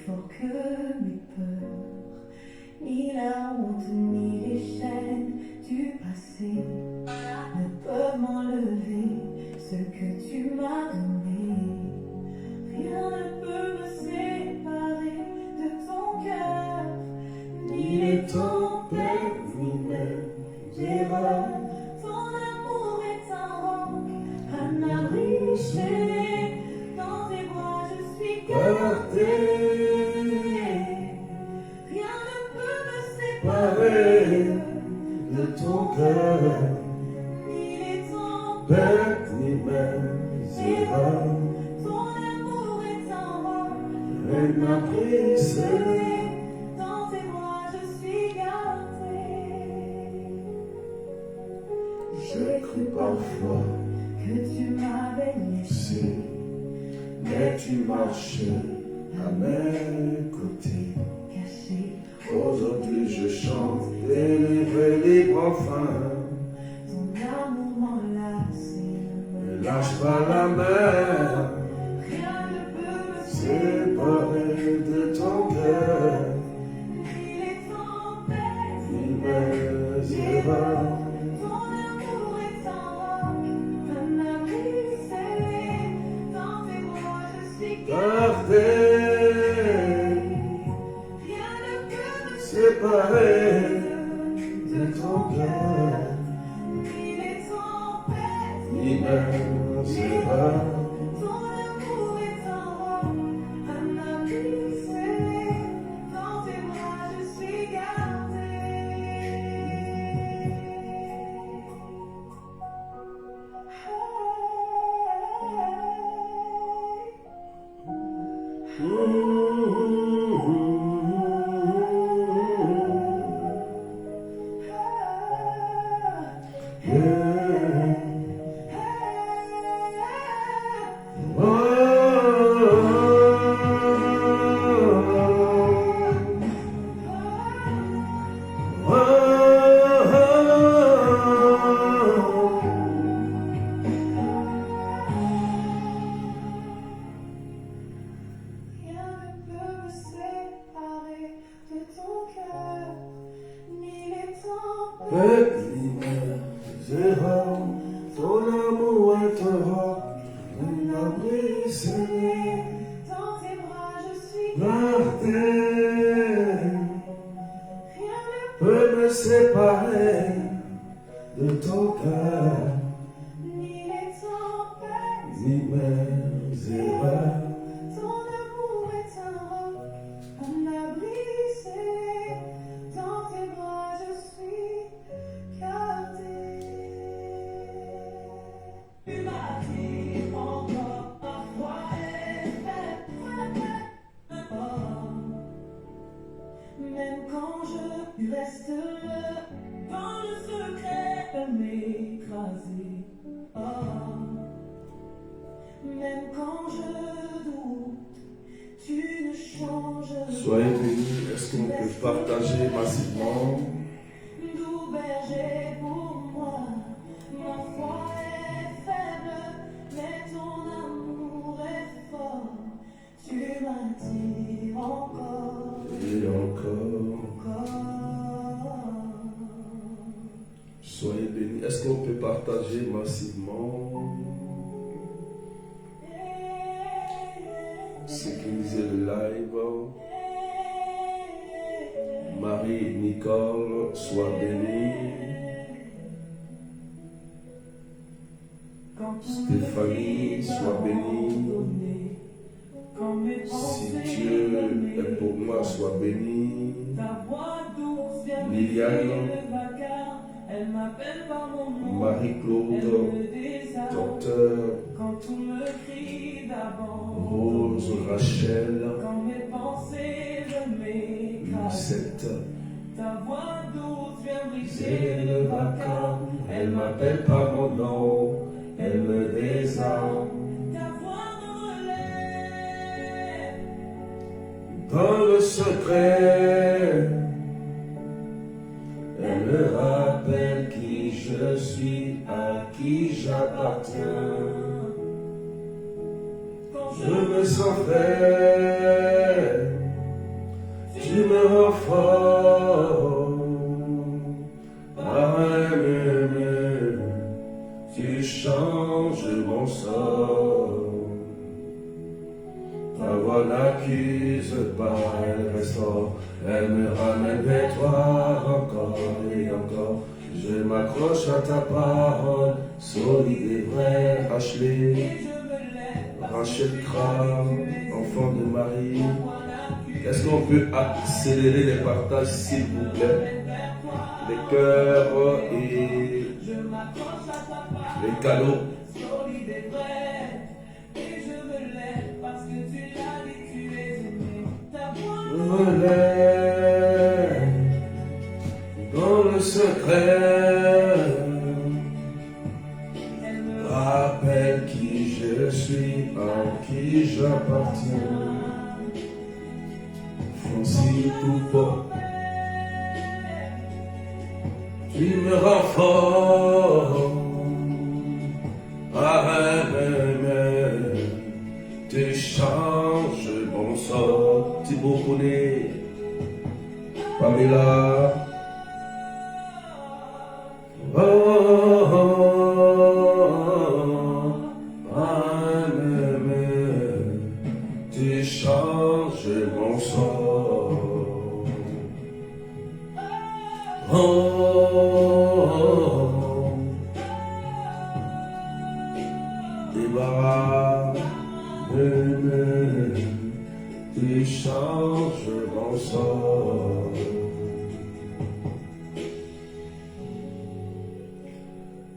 fort que mes peurs, ni la honte, ni les chaînes du passé ne peuvent m'enlever ce que tu m'as donné. Rien ne peut me séparer de ton cœur, ni les tempêtes, ni même les erreurs. Ton amour est un roc, un abri chaîné. Dans tes bras je suis gardée. Rien ne peut me séparer de ton cœur, ni les tempêtes, ni même les erreurs. Ton amour est un roc, un abri scellé. Dans tes bras je suis gardée. J'ai cru parfois que tu m'avais laissé, mais tu marches à mes côtés. Caché. Aujourd'hui je chante, délivré, libre enfin. Ton amour m'enlace, ne lâche pas la main. Rien ne peut me séparer de ton cœur, ni les tempêtes, ni mes erreurs. Ton amour est un roc, un abri scellé. Dans tes bras je suis gardée. Rien ne peut me séparer de ton cœur, ni les tempêtes, ni même les erreurs. Ton amour est un roc, un abri scellé. Dans tes bras je suis gardée. Rien ne peut me séparer de ton cœur, ni les tempêtes, ni mes erreurs. Ton amour est un roc, un abri scellé. Dans tes bras je suis gardée. Rien ne peut me séparer de ton cœur, ni les tempêtes, ni mes erreurs. Ton amour est un roc, un abri scellé. Dans tes bras je suis gardée. Ma vie encore parfois est faite, même quand je reste dans le secret de m'écraser. Même quand je doute, tu ne changes. Soyez bénis. Est-ce qu'on peut partager massivement? Doux berger pour moi, ma foi est faible, mais ton amour est fort. Tu m'attires encore, Et encore. encore. Soyez bénis. Est-ce qu'on peut partager massivement? Ceux qui lisaient le live, Marie et Nicole, sois bénis. Stéphanie, sois bénie. Si Dieu est pour moi, sois béni. Liliane, Marie-Claude, Docteur, Rose, Rachel, Lucette, c'est le vacarme, elle m'appelle par mon nom, elle me désarme. Dans le secret, elle me rappelle qui je suis, à qui j'appartiens. Je me sens frère Tu me rends fort, m'aimer, tu changes mon sort. Ta voix n'accuse pas, elle restaure, elle me ramène vers toi encore et encore. Je m'accroche à ta parole, solide et vrai, Rachel-Kra, enfant de Marie. Est-ce qu'on peut accélérer les partages, s'il vous plaît? Les cœurs et les cadeaux. Je me lève dans le secret, rappelle qui je suis, à qui j'appartiens. Francis Coupeau, tu me rends fort, tu changes mon sort. Thibaut Koné, Pamela, tu changes mon sort. Débarras, tu changes mon sort.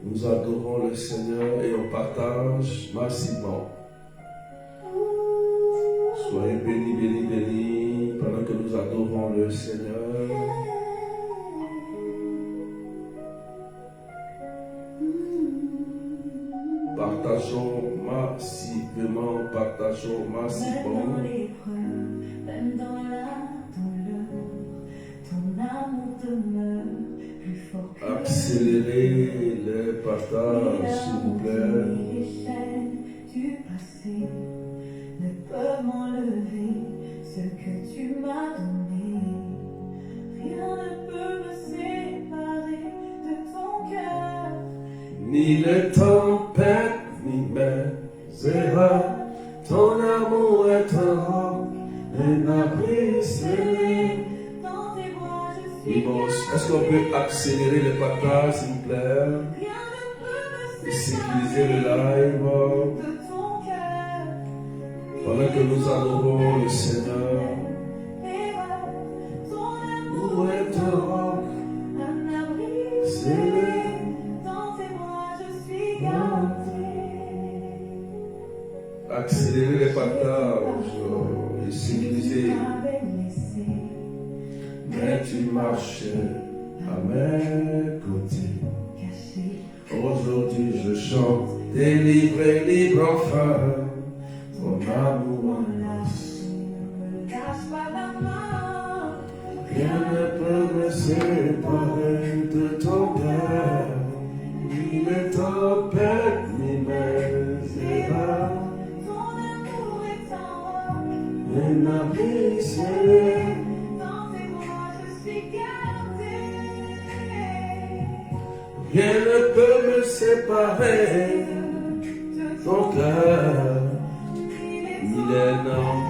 Nous adorons le Seigneur et on partage massivement. Soyez bénis, bénis, bénis pendant que nous adorons le Seigneur. Partageons massivement, partageons massivement. Même dans la douleur, ton amour demeure plus fort que accélérez les partages, s'il vous plaît. les chaînes du passé ne peuvent m'enlever ce que tu m'as donné. Rien ne peut me séparer de ton cœur. Ni les tempêtes, ni mes erreurs, ton amour est un roc, un abri scellé. Dans tes bras je suis Est-ce qu'on peut accélérer les partages, s'il vous plaît? Rien ne peut me Et sécuriser le live de ton cœur. pendant que nous adorons le Seigneur. Ton Où est un roc un abri scellé? dans tes bras je suis gardé. Accélérer les partages et sécuriser. Mais tu marchais à mes côtés. Aujourd'hui je chante, délivré, libre enfin, ton amour enlace. Rien ne peut me séparer de ton cœur, ni les tempêtes, ni mes erreurs. Un abri scellé. Rien ne peut me séparer de ton cœur, ni les noms.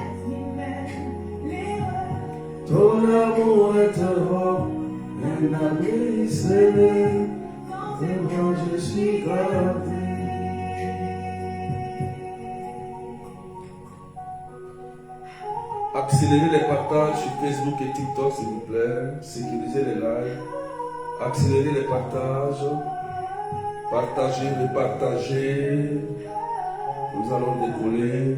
Ton amour est un roc, un abri scellé. Devant je suis gardé. Accélérez les partages sur Facebook et TikTok, s'il vous plaît. Sécurisez les lives. Accélérez les partages. Partagez, repartagez. Nous allons décoller.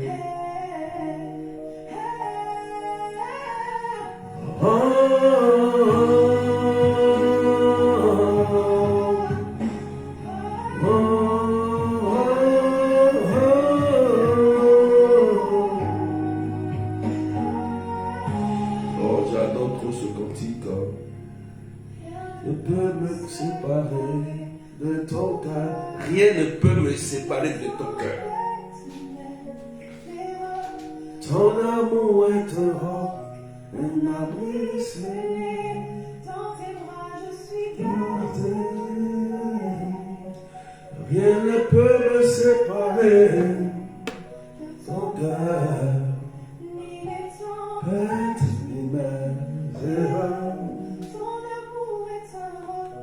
Oh, j'adore trop ce cantique. Ne peut me séparer de ton cœur. Rien ne peut me séparer de ton cœur. Ton amour est un roc, un abri scellé. Dans tes bras je suis gardé. Rien ne peut me séparer de ton cœur. Ni les tempêtes, ni mes erreurs. Ton amour est un roc,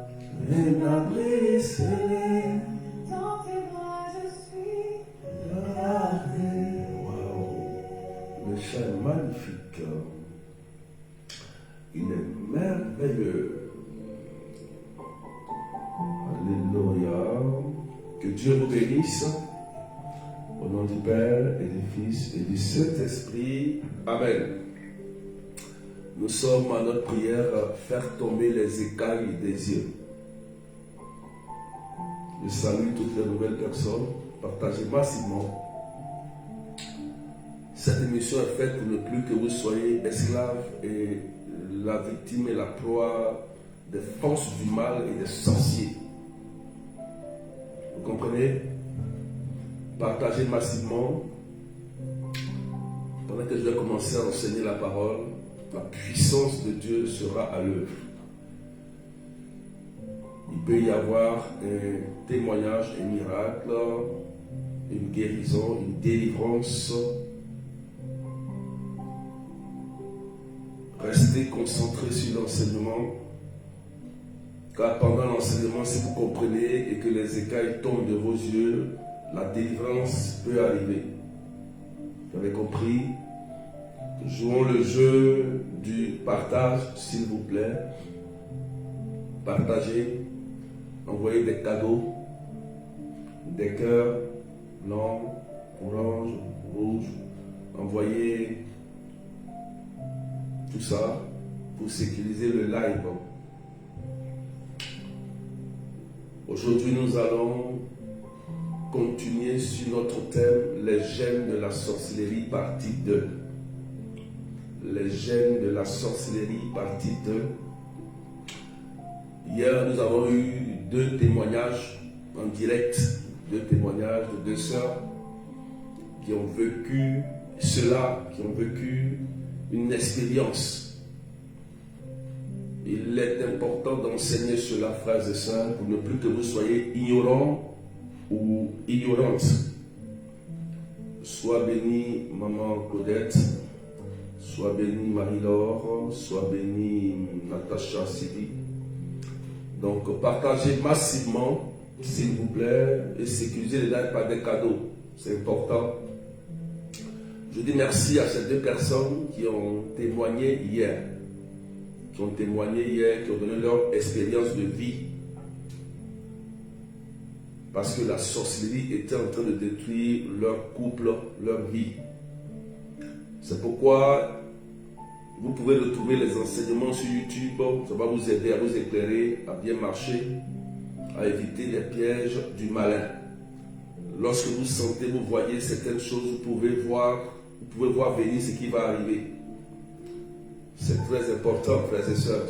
un abri scellé. Dans tes bras je suis gardé. Waouh, le chant est magnifique. Il est merveilleux. Alléluia. Que Dieu vous bénisse. Au nom du Père et du Fils et du Saint-Esprit. Amen. Nous sommes à notre prière faire tomber les écailles des yeux. Je salue toutes les nouvelles personnes. Partagez massivement. Cette émission est faite pour ne plus que vous soyez esclaves et la victime et la proie des forces du mal et des sorciers. Vous comprenez? Partagez massivement. Pendant que je vais commencer à enseigner la parole, la puissance de Dieu sera à l'œuvre. Il peut y avoir un témoignage, un miracle, une guérison, une délivrance. Restez concentrés sur l'enseignement, car pendant l'enseignement, si vous comprenez et que les écailles tombent de vos yeux, la délivrance peut arriver. Vous avez compris? Jouons le jeu du partage, s'il vous plaît. Partagez, envoyez des cadeaux, des cœurs blancs, orange, rouge. Envoyez tout ça pour sécuriser le live. Aujourd'hui, nous allons continuer sur notre thème, les gènes de la sorcellerie, partie 2. Les gènes de la sorcellerie, partie 2. Hier, nous avons eu 2 témoignages en direct, 2 témoignages de 2 sœurs qui ont vécu cela, qui ont vécu une expérience. Il est important d'enseigner cela, frères et sœurs, pour ne plus que vous soyez ignorants ou ignorantes. Sois bénie, maman Claudette, sois bénie, Marie-Laure, sois bénie, Natacha Sidi. Donc, partagez massivement, s'il vous plaît, et sécurisez les lives par des cadeaux. C'est important. Je dis merci à ces 2 personnes qui ont témoigné hier. Qui ont donné leur expérience de vie. Parce que la sorcellerie était en train de détruire leur couple, leur vie. C'est pourquoi vous pouvez retrouver les enseignements sur YouTube. Ça va vous aider à vous éclairer, à bien marcher, à éviter les pièges du malin. Lorsque vous sentez, vous voyez certaines choses, vous pouvez voir venir ce qui va arriver. C'est très important, frères et sœurs.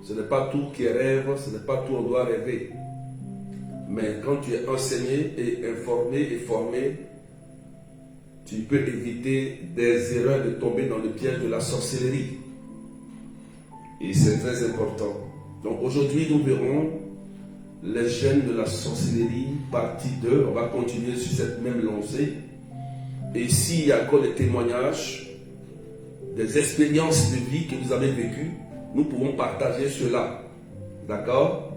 Ce n'est pas tout qui est rêve, ce n'est pas tout on doit rêver. Mais quand tu es enseigné et informé et formé, tu peux éviter des erreurs de tomber dans le piège de la sorcellerie. Et c'est très important. Donc aujourd'hui, nous verrons les gènes de la sorcellerie, partie 2. On va continuer sur cette même lancée. Et s'il y a encore des témoignages, des expériences de vie que vous avez vécues, nous pouvons partager cela. D'accord?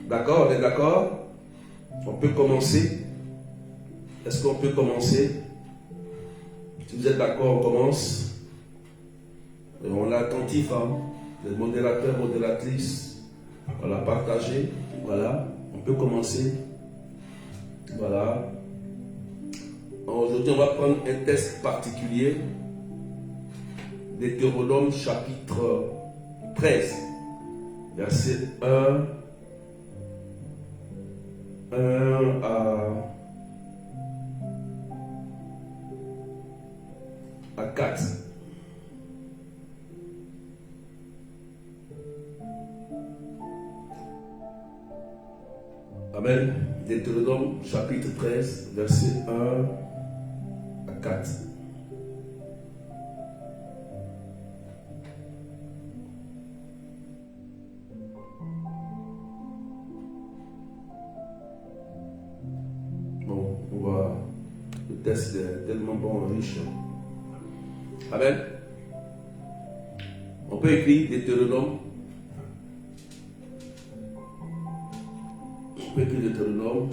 D'accord? On est d'accord? On peut commencer? Est-ce qu'on peut commencer? Si vous êtes d'accord, on commence. Et on est attentif, hein? Les modérateurs, modératrices, on l'a partagé. Voilà, on peut commencer. Voilà. Aujourd'hui, on va prendre un texte particulier. Deutéronome chapitre 13, verset 1 à 4. Amen. Deutéronome chapitre 13, verset 1 à 4. Le test est tellement bon, riche. Amen. On peut écrire Deutéronome. On peut écrire Deutéronome,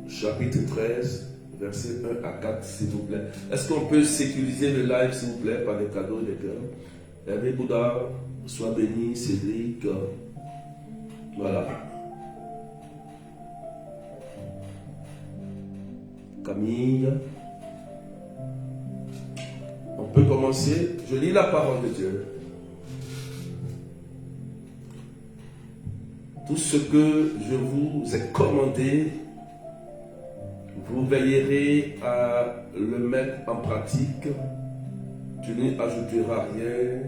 chapitre 13, versets 1 à 4, s'il vous plaît. Est-ce qu'on peut sécuriser le live, s'il vous plaît, par des cadeaux et des cœurs? Hervé Bouddha, sois béni, Cédric. Voilà. Camille. On peut commencer. Je lis la parole de Dieu. Tout ce que je vous ai commandé, vous veillerez à le mettre en pratique. Tu n'y ajouteras rien,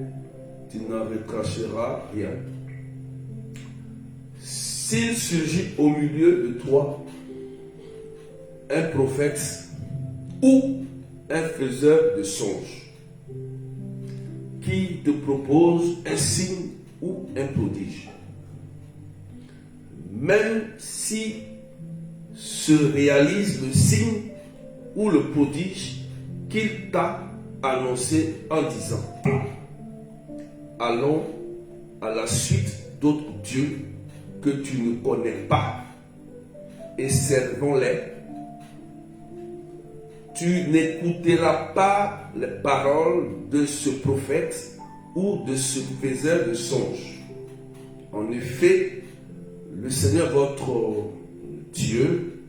tu n'en retrancheras rien. S'il surgit au milieu de toi un prophète ou un faiseur de songes qui te propose un signe ou un prodige, même si se réalise le signe ou le prodige qu'il t'a annoncé en disant: allons à la suite d'autres dieux que tu ne connais pas et servons-les. Tu n'écouteras pas les paroles de ce prophète ou de ce faiseur de songes. En effet, le Seigneur votre Dieu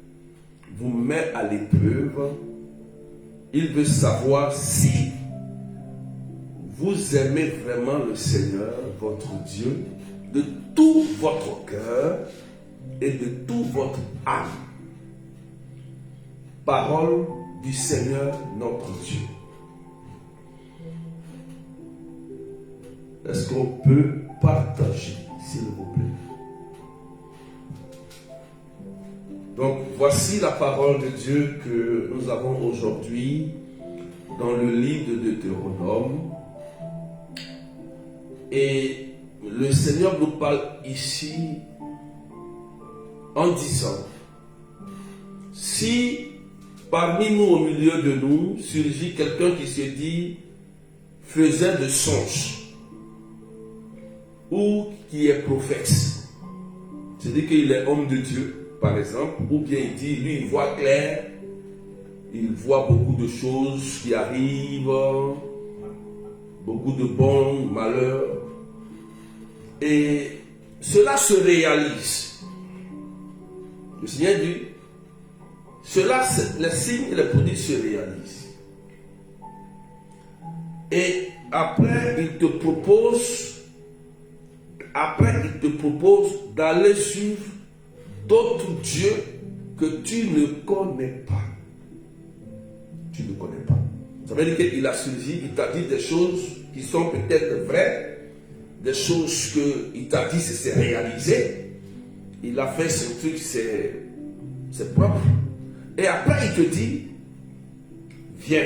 vous met à l'épreuve. Il veut savoir si vous aimez vraiment le Seigneur votre Dieu de tout votre cœur et de toute votre âme. Parole du Seigneur notre Dieu. Est-ce qu'on peut partager, s'il vous plaît? Donc, voici la parole de Dieu que nous avons aujourd'hui dans le livre de Deutéronome. Et le Seigneur nous parle ici en disant: si parmi nous, au milieu de nous, surgit quelqu'un qui se dit faiseur de songes ou qui est prophète, c'est-à-dire qu'il est homme de Dieu, par exemple, ou bien il dit, lui, il voit clair, il voit beaucoup de choses qui arrivent, beaucoup de bons malheurs, et cela se réalise. Le Seigneur dit, cela, les signes et les prodiges se réalisent. Et après, il te propose d'aller suivre d'autres dieux que tu ne connais pas. Tu ne connais pas. Ça veut dire qu'il a surgi, il t'a dit des choses qui sont peut-être vraies, des choses qu'il t'a dit, c'est réalisé. Il a fait ce truc, c'est propre. Et après, il te dit, viens,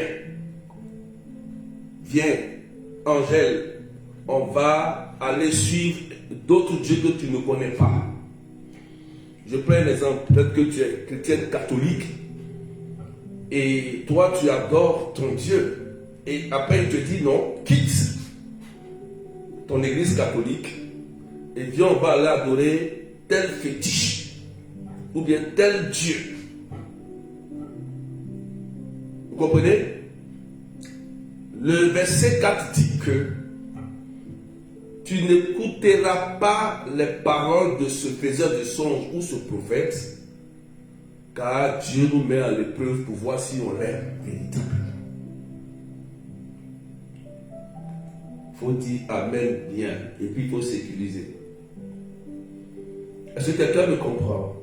Angèle, on va aller suivre d'autres dieux que tu ne connais pas. Je prends un exemple, peut-être que tu es chrétienne catholique et toi tu adores ton Dieu. Et après il te dit non, quitte ton église catholique et viens, on va aller adorer tel fétiche ou bien tel Dieu. Vous comprenez? Le verset 4 dit que tu n'écouteras pas les paroles de ce faiseur de songes ou ce prophète, car Dieu nous met à l'épreuve pour voir si on est véritable. Il faut dire Amen bien, et puis il faut sécuriser. Est-ce que quelqu'un me comprend?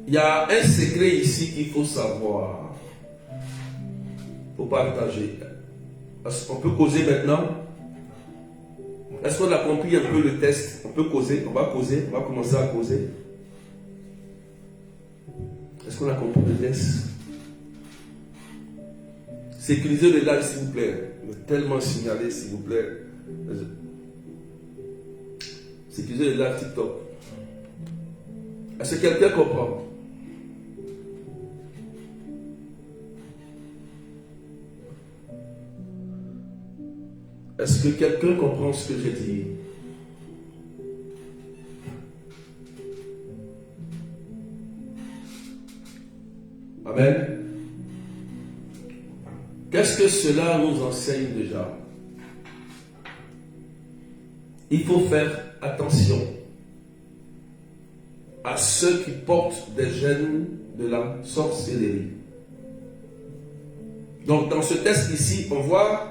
Il y a un secret ici qu'il faut savoir. Il faut partager. On peut causer maintenant? Est-ce qu'on a compris un peu le test? On peut causer, on va commencer à causer. Est-ce qu'on a compris le test? Sécurisez le live, s'il vous plaît. Tellement signalé, s'il vous plaît. Sécurisez le live TikTok. Est-ce que quelqu'un comprend? Est-ce que quelqu'un comprend ce que j'ai dit? Amen. Qu'est-ce que cela nous enseigne déjà? Il faut faire attention à ceux qui portent des gènes de la sorcellerie. Donc dans ce texte ici, on voit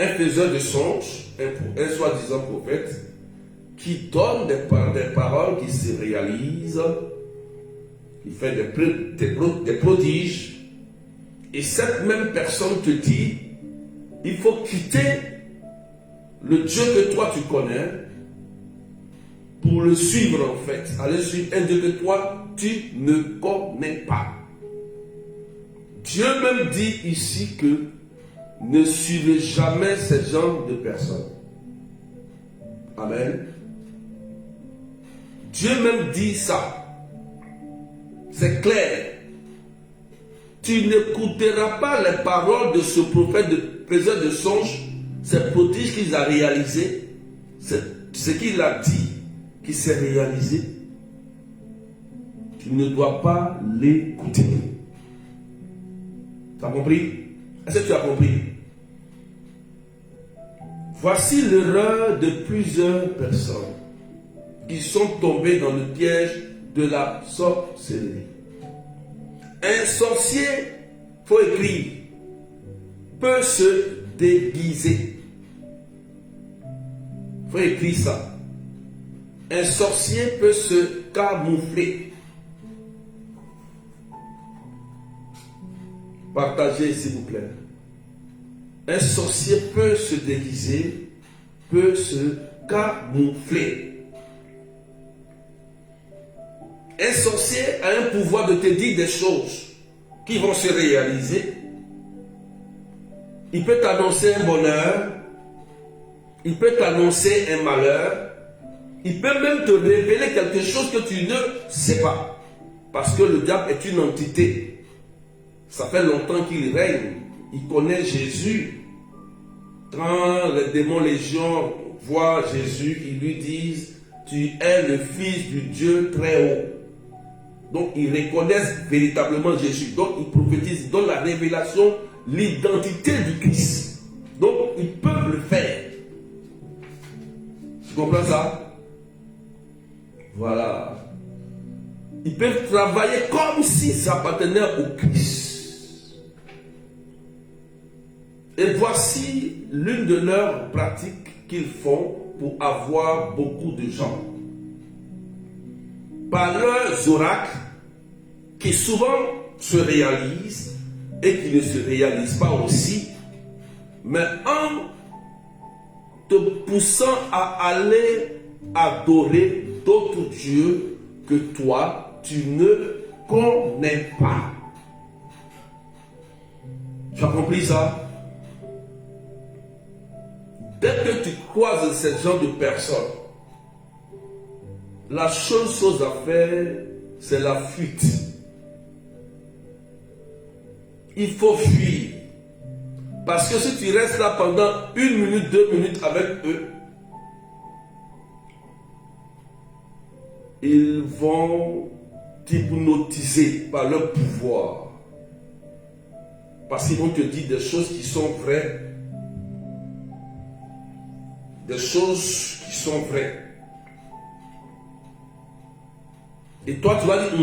un faiseur de songes, un soi-disant prophète, qui donne des paroles qui se réalisent, qui fait des prodiges. Et cette même personne te dit, il faut quitter le Dieu que toi tu connais pour le suivre en fait. Aller suivre un Dieu que toi tu ne connais pas. Dieu même dit ici que ne suivez jamais ce genre de personnes. Amen. Dieu même dit ça. C'est clair. Tu n'écouteras pas les paroles de ce prophète, de faiseur de songes, ces prodiges qu'il a réalisés, ce qu'il a dit, qui s'est réalisé. Tu ne dois pas l'écouter. Tu as compris? Est-ce que tu as compris? Voici l'erreur de plusieurs personnes qui sont tombées dans le piège de la sorcellerie. Un sorcier, faut écrire, peut se déguiser. Faut écrire ça. Un sorcier peut se camoufler. Partagez s'il vous plaît. Un sorcier peut se déguiser, peut se camoufler. Un sorcier a un pouvoir de te dire des choses qui vont se réaliser. Il peut t'annoncer un bonheur. Il peut t'annoncer un malheur. Il peut même te révéler quelque chose que tu ne sais pas. Parce que le diable est une entité. Ça fait longtemps qu'il règne. Il connaît Jésus. Quand les démons légions voient Jésus, ils lui disent « Tu es le Fils du Dieu très haut ». Donc, ils reconnaissent véritablement Jésus. Donc, ils prophétisent, ils donnent la révélation, l'identité du Christ. Donc, ils peuvent le faire. Tu comprends ça? Voilà. Ils peuvent travailler comme s'ils appartenaient au Christ. Et voici l'une de leurs pratiques qu'ils font pour avoir beaucoup de gens. Par leurs oracles qui souvent se réalisent et qui ne se réalisent pas aussi, mais en te poussant à aller adorer d'autres dieux que toi, tu ne connais pas. Tu as compris ça? Dès que tu croises ce genre de personnes, la chose à faire, c'est la fuite. Il faut fuir. Parce que si tu restes là pendant 1 minute, 2 minutes avec eux, ils vont t'hypnotiser par leur pouvoir. Parce qu'ils vont te dire des choses qui sont vraies. Des choses qui sont vraies. Et toi, tu vas dire,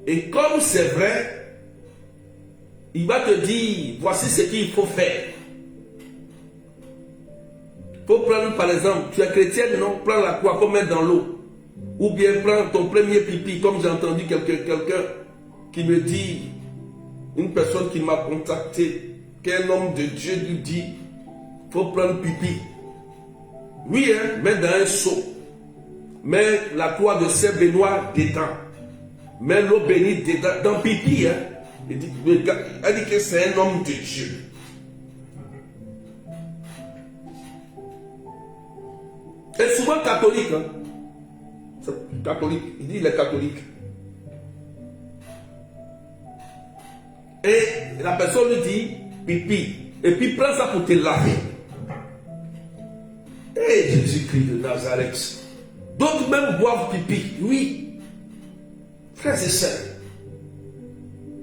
Et comme c'est vrai, il va te dire, voici ce qu'il faut faire. Il faut prendre, par exemple, tu es chrétienne, non? Prends la croix, comme mettre dans l'eau. Ou bien prends ton premier pipi, comme j'ai entendu quelqu'un qui me dit, une personne qui m'a contacté, qu'un homme de Dieu lui dit, il faut prendre pipi. Oui, hein, mets dans un seau. Mets la croix de Saint-Benoît dedans. Mets l'eau bénite dedans. Dans pipi, hein. Elle dit que c'est un homme de Dieu. Et souvent catholique, hein. C'est catholique. Il dit il est catholique. Et la personne lui dit pipi. et puis prends ça pour te laver. Et Jésus-Christ de Nazareth. D'autres même boivent pipi. Oui. Frères et sœurs,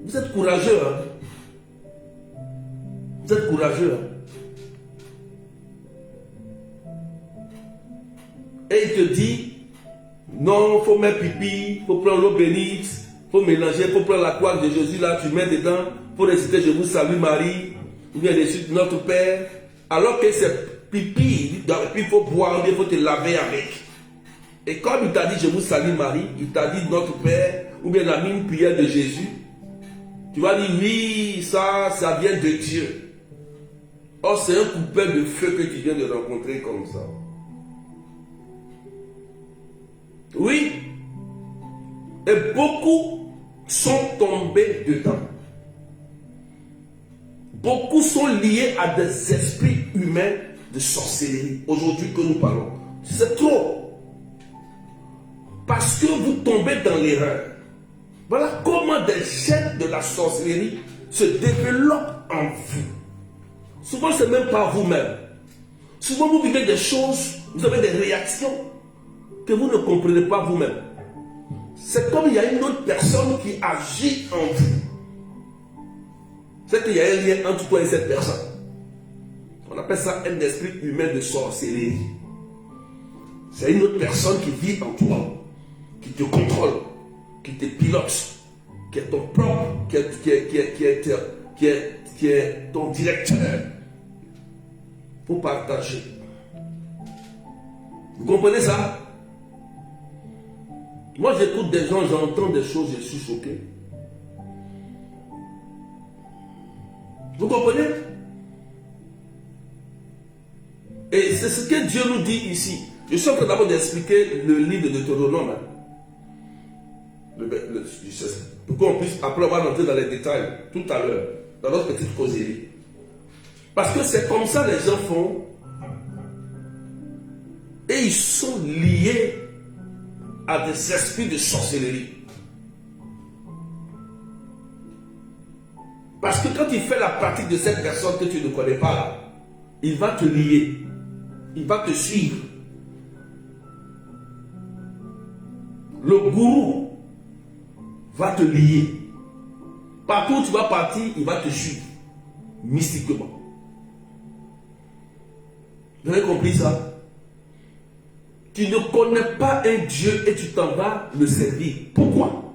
vous êtes courageux. Hein? Vous êtes courageux. Hein? Et il te dit, non, il faut mettre pipi, il faut prendre l'eau bénite, il faut mélanger, il faut prendre la croix de Jésus, là, tu mets dedans, il faut réciter Je vous salue Marie, ou bien réciter Notre Père, alors que c'est pipi, il faut boire, il faut te laver avec. Et comme il t'a dit Je vous salue Marie, il t'a dit Notre Père, ou bien la mine prière de Jésus, tu vas dire oui, ça vient de Dieu. Or, c'est un coupeur de feu que tu viens de rencontrer comme ça. Oui. Et beaucoup sont tombés dedans. Beaucoup sont liés à des esprits humains de sorcellerie. Aujourd'hui que nous parlons. C'est trop. Parce que vous tombez dans l'erreur. Voilà comment des gènes de la sorcellerie se développent en vous. Souvent, ce n'est même pas vous-même. Souvent, vous vivez des choses, vous avez des réactions que vous ne comprenez pas vous-même. C'est comme il y a une autre personne qui agit en vous. C'est qu'il y a un lien entre toi et cette personne. On appelle ça un esprit humain de sorcellerie. C'est une autre personne qui vit en toi, qui te contrôle, qui te pilote, qui est ton propre, qui est ton directeur. Il faut partager. Vous comprenez ça? Moi, j'écoute des gens, j'entends des choses, je suis choqué. Vous comprenez? Et c'est ce que Dieu nous dit ici. Je suis en train d'abord d'expliquer le livre de Deutéronome. Pour qu'on puisse, après, on va rentrer dans les détails tout à l'heure, dans notre petite causerie. Parce que c'est comme ça les gens font. Et ils sont liés à des esprits de sorcellerie. Parce que quand il fait la pratique de cette personne que tu ne connais pas, il va te lier. Il va te suivre. Le gourou va te lier. Partout où tu vas partir, il va te suivre. Mystiquement. Vous avez compris ça? Tu ne connais pas un Dieu et tu t'en vas le servir. Pourquoi?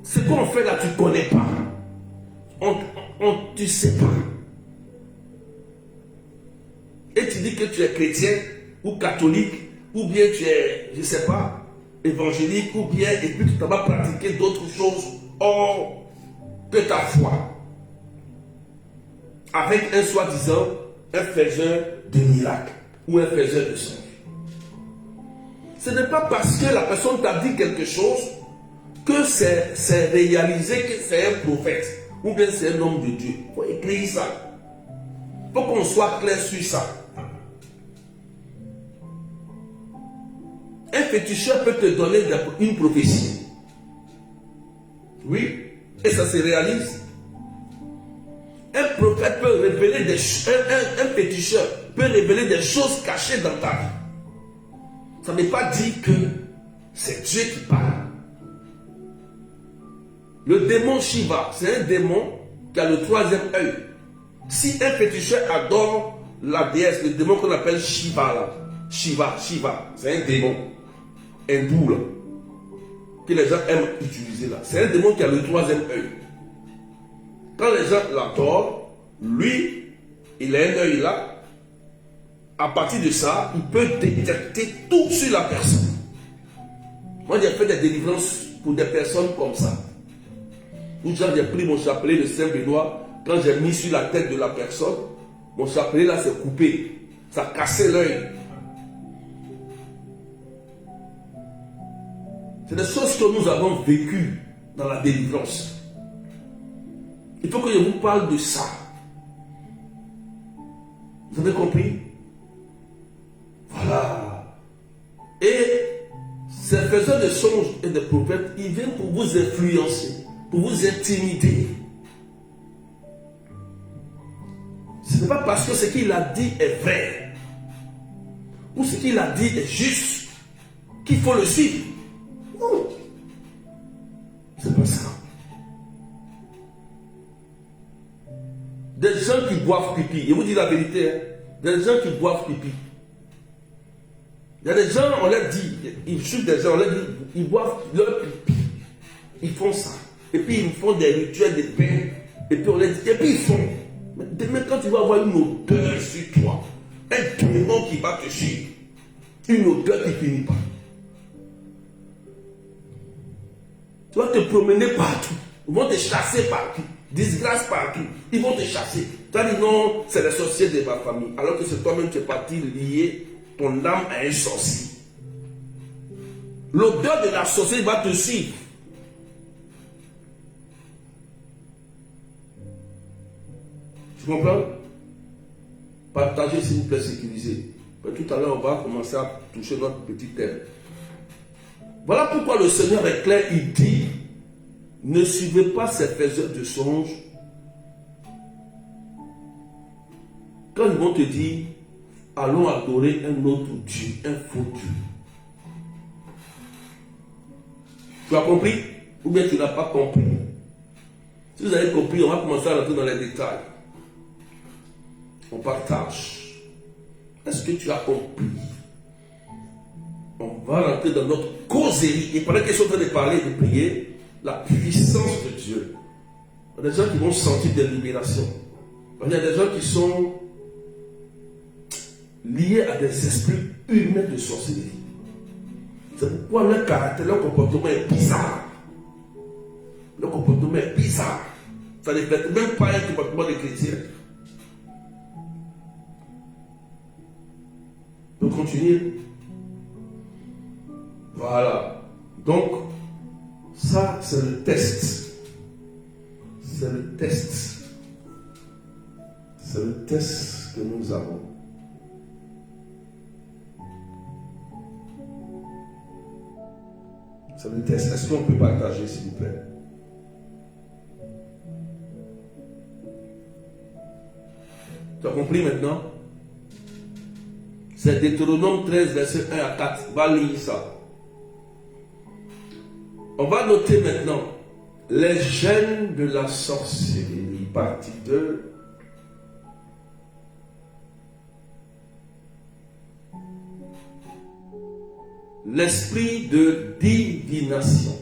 Ce qu'on fait là, tu ne connais pas. Tu ne sais pas. Et tu dis que tu es chrétien ou catholique, ou bien tu es, je ne sais pas, évangélique, ou bien, et puis tu t'en vas pratiquer d'autres choses hors que ta foi. Avec un soi-disant, un faiseur de miracles. Ou un faiseur de sang. Ce n'est pas parce que la personne t'a dit quelque chose que c'est réalisé que c'est un prophète ou bien c'est un homme de Dieu. Il faut écrire ça. Il faut qu'on soit clair sur ça. Un féticheur peut te donner une prophétie. Oui, et ça se réalise. Un prophète peut révéler des choses, un féticheur peut révéler des choses cachées dans ta vie. Ça ne veut pas dire que c'est Dieu qui parle. Le démon Shiva, c'est un démon qui a le troisième œil. Si un féticheur adore la déesse, le démon qu'on appelle Shiva, là, Shiva, c'est un démon hindou là, que les gens aiment utiliser là. C'est un démon qui a le troisième œil. Quand les gens l'adorent, lui, il a un œil là. À partir de ça, il peut détecter tout sur la personne. Moi, j'ai fait des délivrances pour des personnes comme ça. Une fois, j'ai pris mon chapelet de Saint-Benoît. Quand j'ai mis sur la tête de la personne, mon chapelet là s'est coupé. Ça cassait l'œil. C'est des choses que nous avons vécues dans la délivrance. Il faut que je vous parle de ça. Vous avez compris? Voilà. Et ces faiseurs de songes et de prophètes, ils viennent pour vous influencer, pour vous intimider. Ce n'est pas parce que ce qu'il a dit est vrai ou ce qu'il a dit est juste qu'il faut le suivre. Non. C'est pas ça. Des gens qui boivent pipi, je vous dis la vérité, hein, des gens qui boivent pipi. Il y a des gens, on leur dit, ils chutent des gens, on leur dit, ils boivent leur pipi. Ils font ça. Et puis ils font des rituels de pain. Et puis on leur dit, et puis ils font. Mais demain, quand tu vas avoir une odeur sur toi, un démon qui va te suivre, une odeur qui finit pas. Tu vas te promener partout. Ils vont te chasser partout. Disgrâce partout. Ils vont te chasser. Tu vas dire non, c'est les sorciers de ma famille. Alors que c'est toi-même qui es parti lier ton âme à un sorcier. L'odeur de la sorcière va te suivre. Tu comprends? Partagez s'il vous plaît, sécurisez. Mais tout à l'heure, on va commencer à toucher notre petit thème. Voilà pourquoi le Seigneur est clair, il dit, ne suivez pas ces faiseurs de songes. Quand ils vont te dire, allons adorer un autre Dieu, un faux Dieu. Tu as compris? Ou bien tu n'as pas compris? Si vous avez compris, on va commencer à rentrer dans les détails. On partage. Est-ce que tu as compris? On va rentrer dans notre causerie. Et pendant qu'ils sont en train de parler, de prier, la puissance de Dieu. Il y a des gens qui vont sentir des libérations. Il y a des gens qui sont liés à des esprits humains de sorcellerie. C'est pourquoi leur caractère, leur comportement est bizarre. Leur comportement est bizarre. Ça ne reflète même pas un comportement de chrétien. On peut continuer. Voilà. Donc, ça, c'est le test. C'est le test. C'est le test que nous avons. C'est le test. Est-ce qu'on peut partager, s'il vous plaît? Tu as compris maintenant? C'est Deutéronome 13, verset 1 à 4. Va lire ça. On va noter maintenant les gènes de la sorcellerie, partie 2. L'esprit de divination.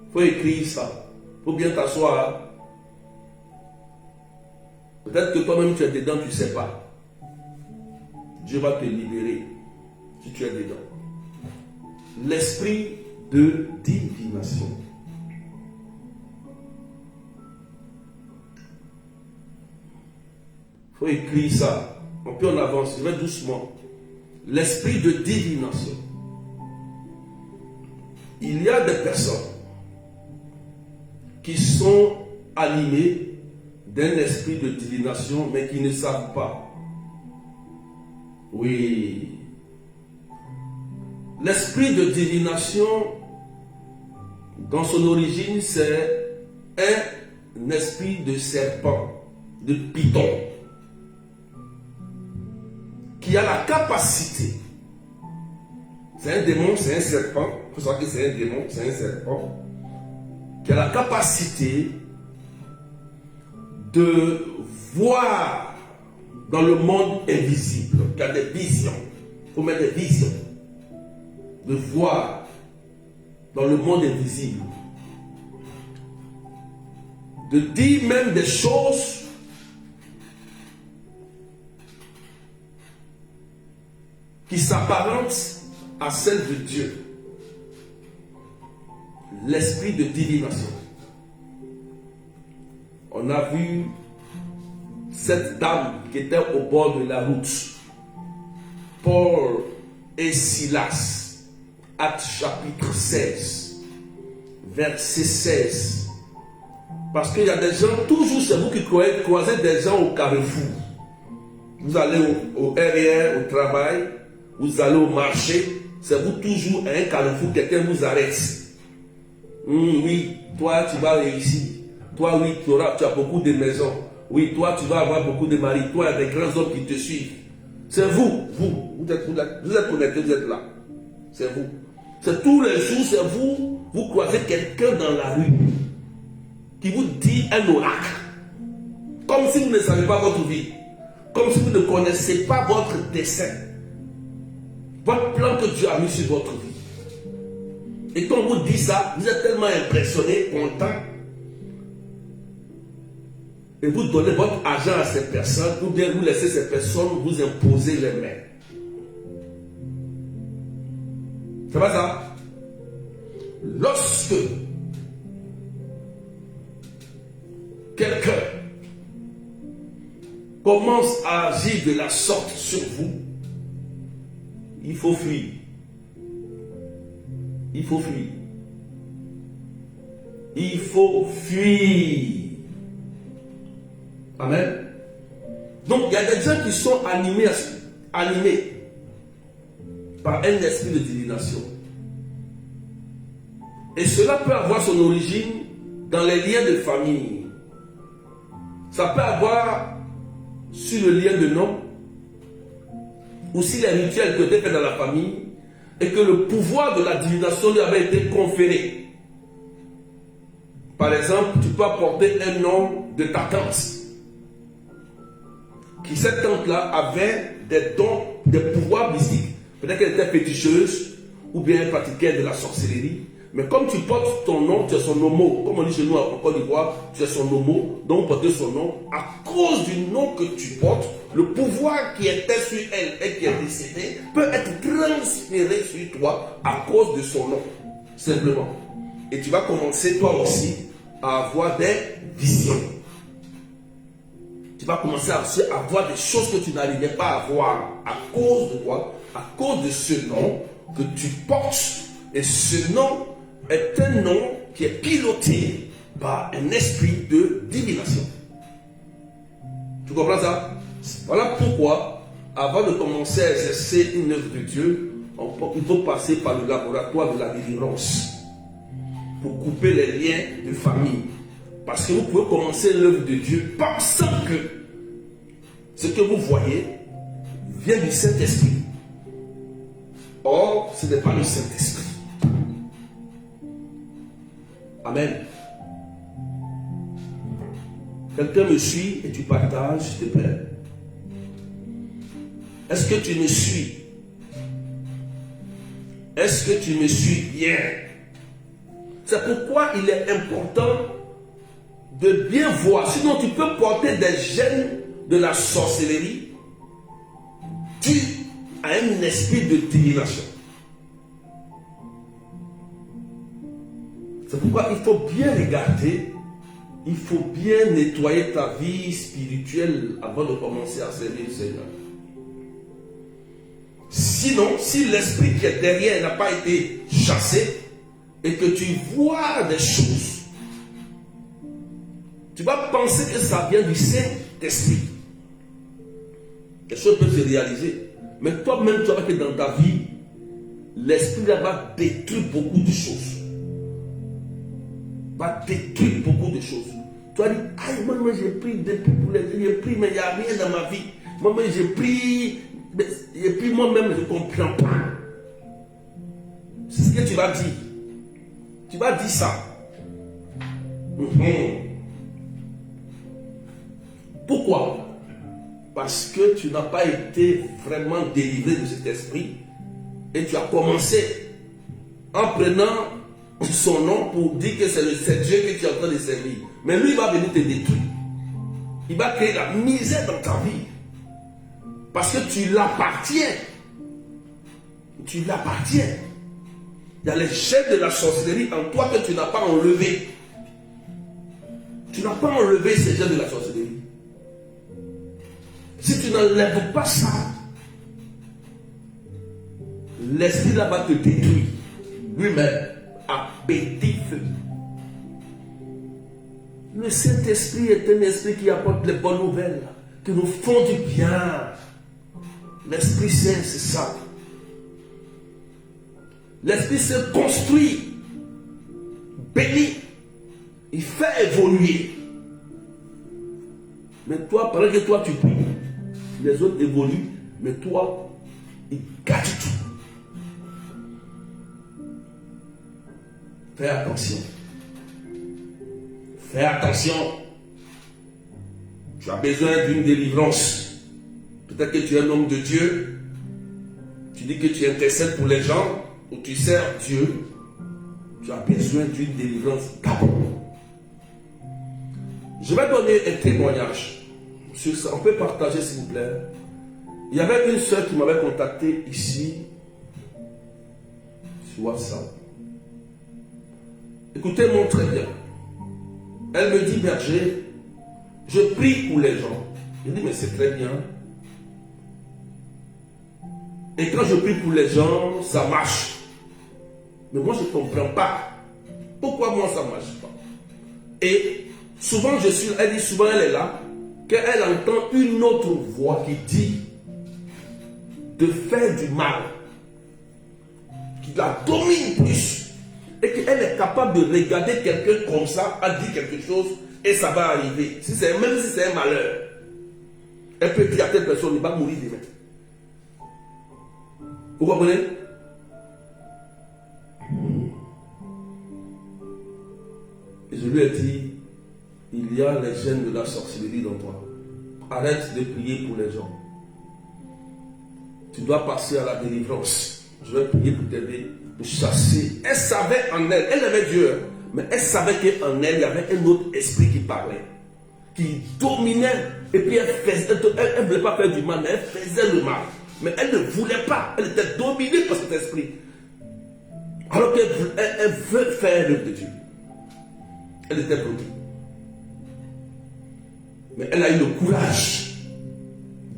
Il faut écrire ça. Il faut bien t'asseoir. Peut-être que toi-même tu es dedans, tu ne sais pas. Dieu va te libérer si tu es dedans. L'esprit de divination. Il faut écrire ça. On peut en avance, je vais doucement. L'esprit de divination. Il y a des personnes qui sont animées d'un esprit de divination, mais qui ne savent pas. Oui. L'esprit de divination, dans son origine, c'est un esprit de serpent, de python, qui a la capacité, c'est un démon, c'est un serpent, il faut savoir que c'est un démon, c'est un serpent, qui a la capacité de voir dans le monde invisible, qui a des visions, il faut mettre des visions, de voir dans le monde invisible, de dire même des choses qui s'apparentent à celles de Dieu. L'esprit de divination. On a vu cette dame qui était au bord de la route. Paul et Silas. Actes chapitre 16, verset 16. Parce qu'il y a des gens, toujours c'est vous qui croisez des gens au carrefour. Vous allez au RER, au travail, vous allez au marché, c'est vous toujours à un carrefour, quelqu'un vous arrête. Oui, toi tu vas réussir. Toi, oui, tu as beaucoup de maisons. Oui, toi, tu vas avoir beaucoup de maris. Toi, il y a des grands hommes qui te suivent. C'est vous êtes connectés, vous êtes là. C'est vous. C'est tous les jours, c'est vous. Vous croisez quelqu'un dans la rue qui vous dit un oracle. Comme si vous ne savez pas votre vie. Comme si vous ne connaissez pas votre dessein. Votre plan que Dieu a mis sur votre vie. Et quand on vous dit ça, vous êtes tellement impressionné, content. Et vous donnez votre argent à ces personnes, ou bien vous laissez ces personnes vous imposer les mains. C'est pas ça? Lorsque quelqu'un commence à agir de la sorte sur vous, il faut fuir. Il faut fuir. Il faut fuir. Amen. Donc il y a des gens qui sont animés par un esprit de divination. Et cela peut avoir son origine dans les liens de famille. Ça peut avoir sur le lien de nom, ou si les rituels que étaient faits dans la famille, et que le pouvoir de la divination lui avait été conféré. Par exemple, tu peux apporter un nom de ta tante, qui cette tante-là avait des dons, des pouvoirs mystiques. Peut-être qu'elle était féticheuse, ou bien elle pratiquait de la sorcellerie. Mais comme tu portes ton nom, tu es son homo. Comme on dit chez nous en Côte d'Ivoire, tu es son homo. Donc porter son nom, à cause du nom que tu portes, le pouvoir qui était sur elle et qui est décédé peut être transféré sur toi à cause de son nom. Simplement. Et tu vas commencer toi aussi à avoir des visions. Tu vas commencer à avoir des choses que tu n'arrivais pas à voir. À cause de quoi? À cause de ce nom que tu portes. Et ce nom est un nom qui est piloté par un esprit de divination. Tu comprends ça? Voilà pourquoi, avant de commencer à exercer une œuvre de Dieu, il faut passer par le laboratoire de la délivrance pour couper les liens de famille. Parce que vous pouvez commencer l'œuvre de Dieu pensant que ce que vous voyez vient du Saint-Esprit. Or, ce n'est pas le Saint-Esprit. Amen. Quelqu'un me suit et tu partages, s'il te plaît. Est-ce que tu me suis? Est-ce que tu me suis bien? C'est pourquoi il est important de bien voir. Sinon, tu peux porter des gènes de la sorcellerie dû à un esprit de divination. C'est pourquoi il faut bien regarder, il faut bien nettoyer ta vie spirituelle avant de commencer à servir le Seigneur. Sinon, si l'esprit qui est derrière n'a pas été chassé et que tu vois des choses, tu vas penser que ça vient du Saint-Esprit. Les choses peuvent se réaliser. Mais toi-même, tu vois que dans ta vie, l'esprit là va détruire beaucoup de choses. Va détruire beaucoup de choses. Tu vas dire, aïe, moi j'ai pris depuis pour les... J'ai pris, mais il n'y a rien dans ma vie. Moi j'ai pris, et puis moi-même je ne comprends pas. C'est ce que tu vas dire. Tu vas dire ça. Pourquoi? Parce que tu n'as pas été vraiment délivré de cet esprit et tu as commencé en prenant son nom pour dire que c'est Dieu que tu es en train de servir. Mais lui, il va venir te détruire. Il va créer la misère dans ta vie. Parce que tu l'appartiens. Tu l'appartiens. Il y a les chaînes de la sorcellerie en toi que tu n'as pas enlevé. Tu n'as pas enlevé ces chaînes de la sorcellerie. Si tu n'enlèves pas ça, l'esprit là va te détruire. Lui-même à petit feu. Le Saint-Esprit est un esprit qui apporte les bonnes nouvelles, qui nous font du bien. L'Esprit Saint, c'est ça. L'Esprit Saint construit, bénit, il fait évoluer. Mais toi, pendant que toi tu pries, les autres évoluent, mais toi, ils gâtent tout. Fais attention. Fais attention. Tu as besoin d'une délivrance. Peut-être que tu es un homme de Dieu. Tu dis que tu intercèdes pour les gens ou tu sers Dieu. Tu as besoin d'une délivrance d'abord. Je vais donner un témoignage sur ça. On peut partager s'il vous plaît. Il y avait une soeur qui m'avait contacté ici sur WhatsApp. Écoutez-moi très bien. Elle me dit, berger, je prie pour les gens. Je dis, mais c'est très bien. Et quand je prie pour les gens, ça marche. Mais moi, je ne comprends pas. Pourquoi moi, ça ne marche pas? Et souvent, elle dit souvent, elle est là, qu'elle entend une autre voix qui dit de faire du mal, qui la domine plus, et qu'elle est capable de regarder quelqu'un comme ça, a dit quelque chose, et ça va arriver. Même si c'est un malheur, elle peut dire à telle personne, il va mourir demain. Vous comprenez? Et je lui ai dit, il y a les gènes de la sorcellerie dans toi. Arrête de prier pour les gens. Tu dois passer à la délivrance. Je vais prier pour t'aider, pour chasser. Elle savait en elle, elle avait Dieu, mais elle savait qu'en elle, il y avait un autre esprit qui parlait, qui dominait, et puis elle ne voulait pas faire du mal, mais elle faisait le mal. Mais elle ne voulait pas, elle était dominée par cet esprit. Alors qu'elle veut faire l'œuvre de Dieu. Elle était bloquée. Mais elle a eu le courage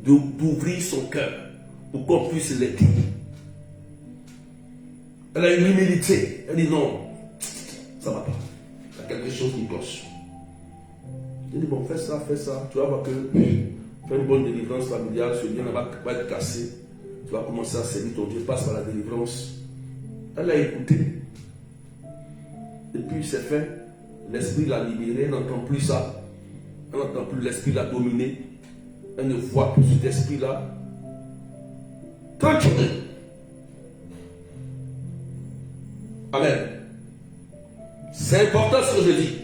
d'ouvrir son cœur pour qu'on puisse l'aider. Elle a eu l'humilité. Elle dit non, ça ne va pas. Il y a quelque chose qui cloche. Elle dit bon, fais ça. Tu vas voir que fais une bonne délivrance familiale, ce lien va être cassé. Tu vas commencer à servir ton Dieu, passe par la délivrance. Elle a écouté. Et puis c'est fait. L'esprit l'a libérée, elle n'entend plus ça. Elle n'entend plus, l'esprit l'a dominé. Elle ne voit plus cet esprit-là. Tranquille. Amen. C'est important ce que je dis.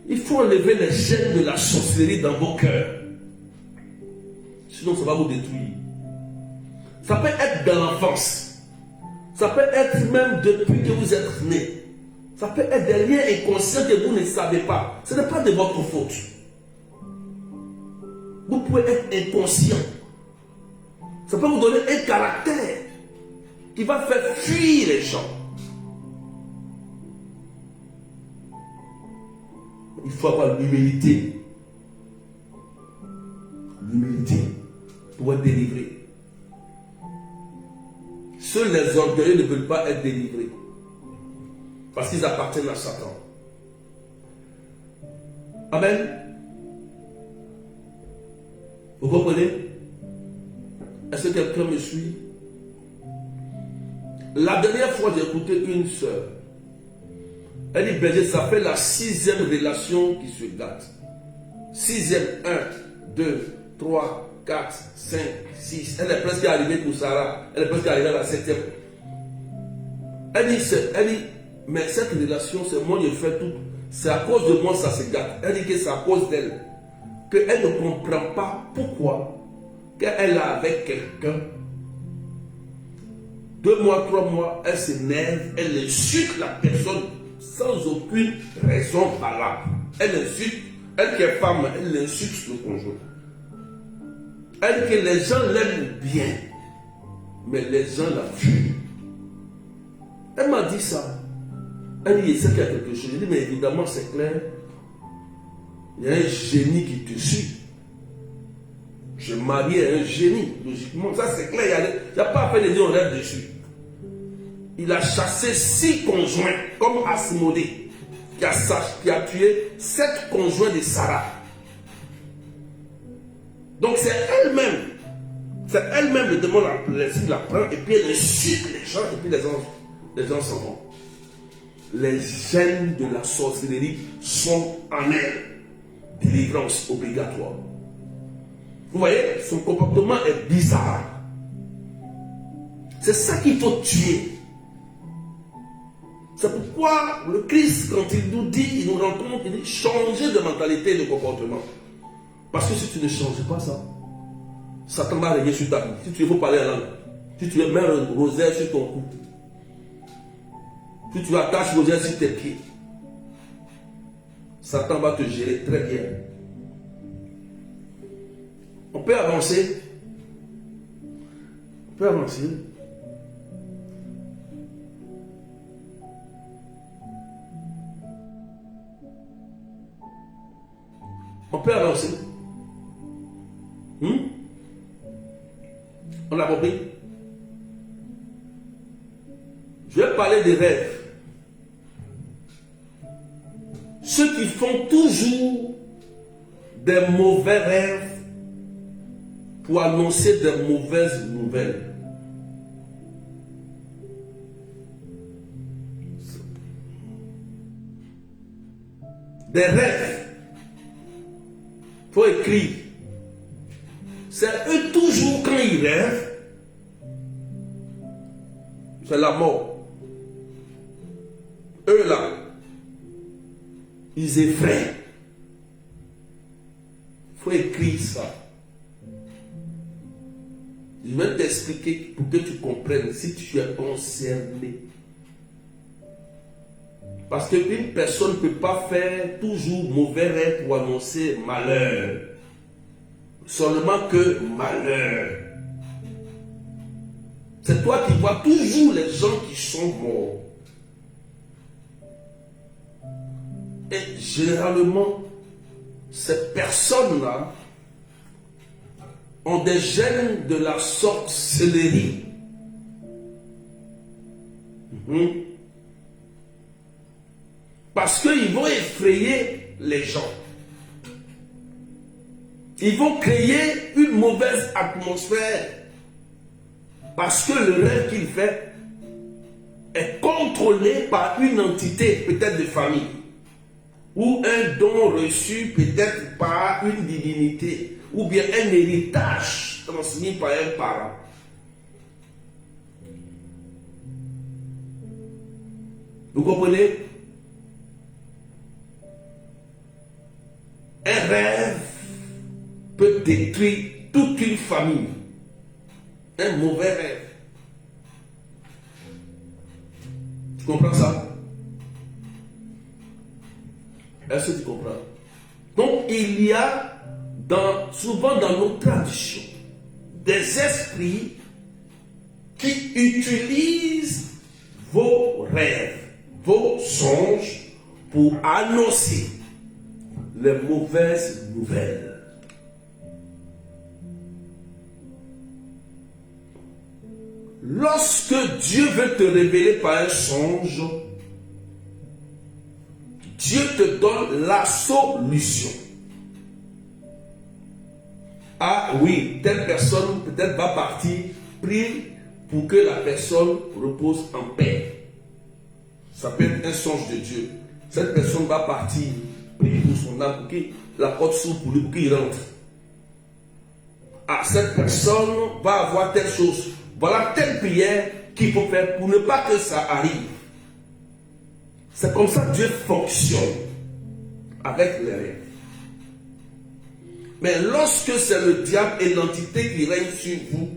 Il faut enlever les gènes de la sorcellerie dans vos cœurs. Sinon, ça va vous détruire. Ça peut être dans l'enfance. Ça peut être même depuis que vous êtes né. Ça peut être des liens inconscients que vous ne savez pas. Ce n'est pas de votre faute. Vous pouvez être inconscient. Ça peut vous donner un caractère qui va faire fuir les gens. Il faut avoir l'humilité. L'humilité pour être délivré. Seuls les orgueilleux ne veulent pas être délivrés. Parce qu'ils appartiennent à Satan. Amen. Vous comprenez? Est-ce que quelqu'un me suit? La dernière fois, j'ai écouté une sœur. Elle dit, berger, ça fait la 6e relation qui se gâte. 6e, 1, 2, 3, 4, 5, 6. Elle est presque arrivée pour Sarah. Elle est presque arrivée à la 7e. Elle dit, mais cette relation, c'est moi qui fais tout. C'est à cause de moi ça se gâte. Elle dit que c'est à cause d'elle. Qu'elle ne comprend pas pourquoi qu'elle est avec quelqu'un. 2 mois, 3 mois, elle s'énerve, elle insulte la personne sans aucune raison valable. Elle insulte, elle qui est femme, elle insulte le conjoint. Elle dit que les gens l'aiment bien, mais les gens la fuient. Elle m'a dit ça. Elle dit, il sait qu'il y a quelque chose. Je dis, mais évidemment, c'est clair. Il y a un génie qui te suit. Je marie un génie, logiquement. Ça, c'est clair. Il n'y a pas à faire des on rêve dessus. Il a chassé 6 conjoints, comme Asmodée, qui a tué 7 conjoints de Sarah. Donc, c'est elle-même. C'est elle-même le démon la prend et puis elle insulte les gens et puis les gens s'en vont. Les gènes de la sorcellerie sont en elle. délivrance obligatoire. Vous voyez, son comportement est bizarre. C'est ça qu'il faut tuer. C'est pourquoi le Christ, quand il nous dit, il nous rend compte, il dit changer de mentalité et de comportement. Parce que si tu ne changes pas ça, Satan va régner sur ta vie. Si tu veux parler en langue, si tu veux mettre un rosaire sur ton cou, si tu attaches le rosaire sur tes pieds, Satan va te gérer très bien. On peut avancer. On peut avancer. On peut avancer. On a compris? Je vais parler des rêves. Ceux qui font toujours des mauvais rêves pour annoncer des mauvaises nouvelles. Des rêves. Il faut écrire. C'est eux toujours quand ils rêvent, c'est la mort. Eux là, ils effraient. Il faut écrire ça. Je vais t'expliquer pour que tu comprennes si tu es concerné. Parce qu'une personne ne peut pas faire toujours mauvais rêve pour annoncer malheur. Seulement que malheur. C'est toi qui vois toujours les gens qui sont morts. Et généralement, ces personnes-là ont des gènes de la sorcellerie. Parce qu'ils vont effrayer les gens. Ils vont créer une mauvaise atmosphère. Parce que le rêve qu'il fait est contrôlé par une entité, peut-être de famille. Ou un don reçu peut-être par une divinité. Ou bien un héritage transmis par un parent. Vous comprenez? Un rêve peut détruire toute une famille. Un mauvais rêve. Tu comprends ça? Est-ce que tu comprends? Donc il y a souvent dans nos traditions des esprits qui utilisent vos rêves, vos songes pour annoncer les mauvaises nouvelles. Lorsque Dieu veut te révéler par un songe, Dieu te donne la solution. Ah oui, telle personne peut-être va partir, prie pour que la personne repose en paix. Ça peut être un songe de Dieu. Cette personne va partir, prie pour son âme, pour que la porte s'ouvre pour lui, pour qu'il rentre. Ah, cette personne va avoir telle chose. Voilà telle prière qu'il faut faire pour ne pas que ça arrive. C'est comme ça que Dieu fonctionne avec les rêves. Mais lorsque c'est le diable et l'entité qui règne sur vous,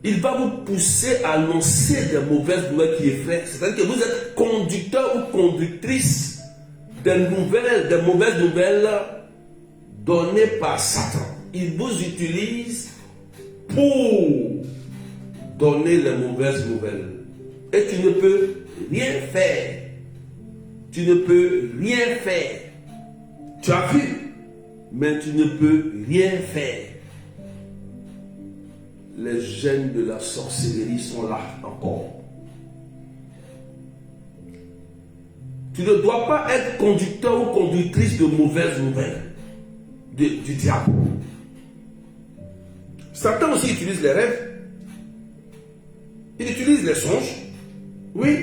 il va vous pousser à annoncer des mauvaises nouvelles qui effraient. C'est-à-dire que vous êtes conducteur ou conductrice des nouvelles, des mauvaises nouvelles données par Satan. Il vous utilise pour donner les mauvaises nouvelles. Et tu ne peux rien faire. Tu ne peux rien faire. Tu as vu, mais tu ne peux rien faire. Les gènes de la sorcellerie sont là encore. Tu ne dois pas être conducteur ou conductrice de mauvaises nouvelles du diable. Satan aussi utilise les rêves. Il utilise les songes. Oui.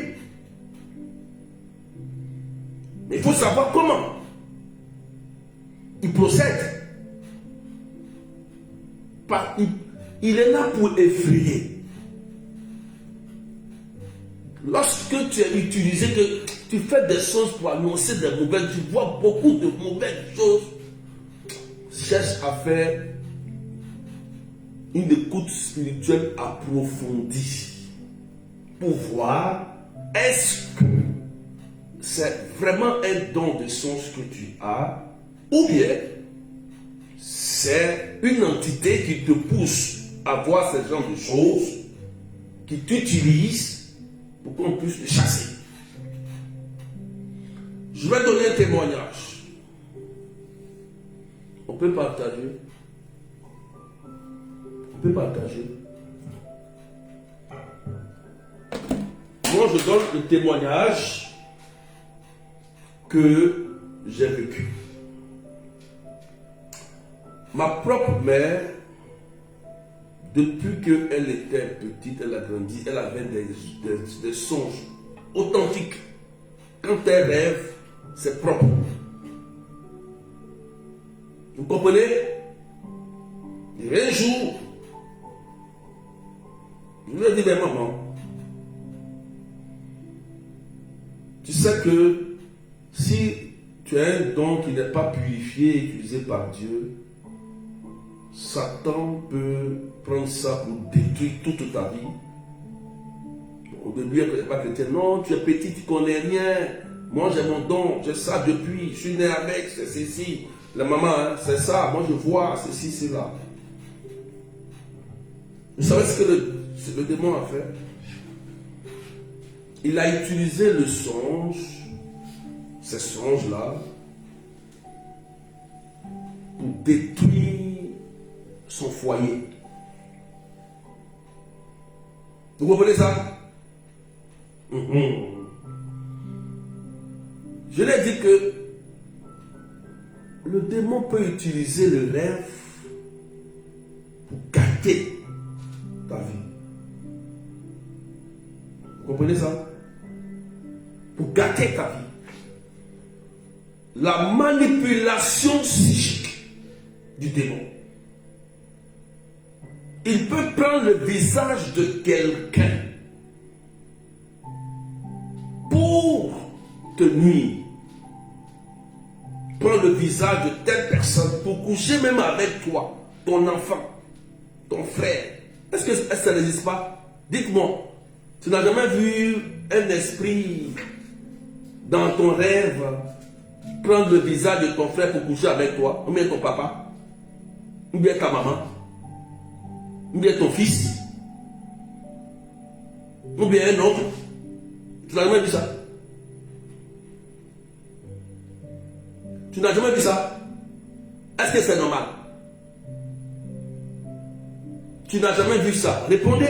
Mais il faut savoir comment. il est là pour effrayer. Lorsque tu es utilisé, que tu fais des choses pour annoncer des mauvaises, tu vois beaucoup de mauvaises choses, cherche à faire une écoute spirituelle approfondie pour voir est-ce que c'est vraiment un don de sens que tu as ou bien c'est une entité qui te pousse à voir ce genre de choses, qui t'utilise pour qu'on puisse te chasser. Je vais donner un témoignage. On peut partager. On peut partager. Moi, je donne le témoignage que j'ai vécu. Ma propre mère, depuis qu'elle était petite, elle a grandi, elle avait des songes authentiques. Quand elle rêve, c'est propre. Vous comprenez? Et un jour, je lui ai dit, mais maman, tu sais que si tu as un don qui n'est pas purifié et utilisé par Dieu, Satan peut prendre ça pour détruire toute ta vie. Au début, elle n'est pas chrétienne. Non, tu es petit, tu ne connais rien. Moi, j'ai mon don, j'ai ça depuis. Je suis né avec, c'est ceci. La maman, hein, c'est ça. Moi, je vois ceci, cela. Vous savez ce que le démon a fait? Il a utilisé le songe, ces songes-là, pour détruire son foyer. Vous comprenez ça? Je l'ai dit que le démon peut utiliser le rêve pour gâter ta vie. Vous comprenez ça? Pour gâter ta vie. La manipulation psychique du démon. Il peut prendre le visage de quelqu'un pour te nuire. Prendre le visage de telle personne pour coucher même avec toi, ton enfant, ton frère. Est-ce que ça n'existe pas? Dites-moi, tu n'as jamais vu un esprit dans ton rêve prendre le visage de ton frère pour coucher avec toi, ou bien ton papa, ou bien ta maman, ou bien ton fils, ou bien un autre? Tu n'as jamais vu ça? Tu n'as jamais vu ça? Est-ce que c'est normal? Tu n'as jamais vu ça? Répondez.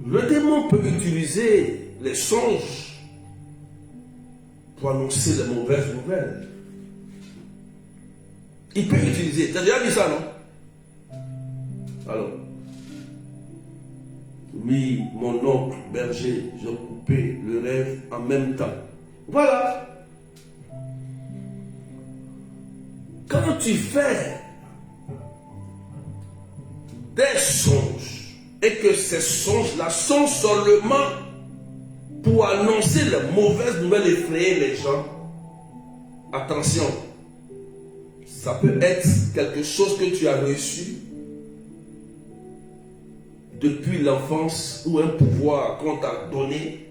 Le démon peut utiliser les songes pour annoncer les mauvaises nouvelles. Il peut utiliser. Tu as déjà vu ça, non? Alors, oui, mon oncle berger, j'ai coupé le rêve en même temps. Voilà. Quand tu fais des songes et que ces songes-là sont seulement pour annoncer les mauvaises nouvelles, effrayer les gens, attention, ça peut être quelque chose que tu as reçu depuis l'enfance ou un pouvoir qu'on t'a donné.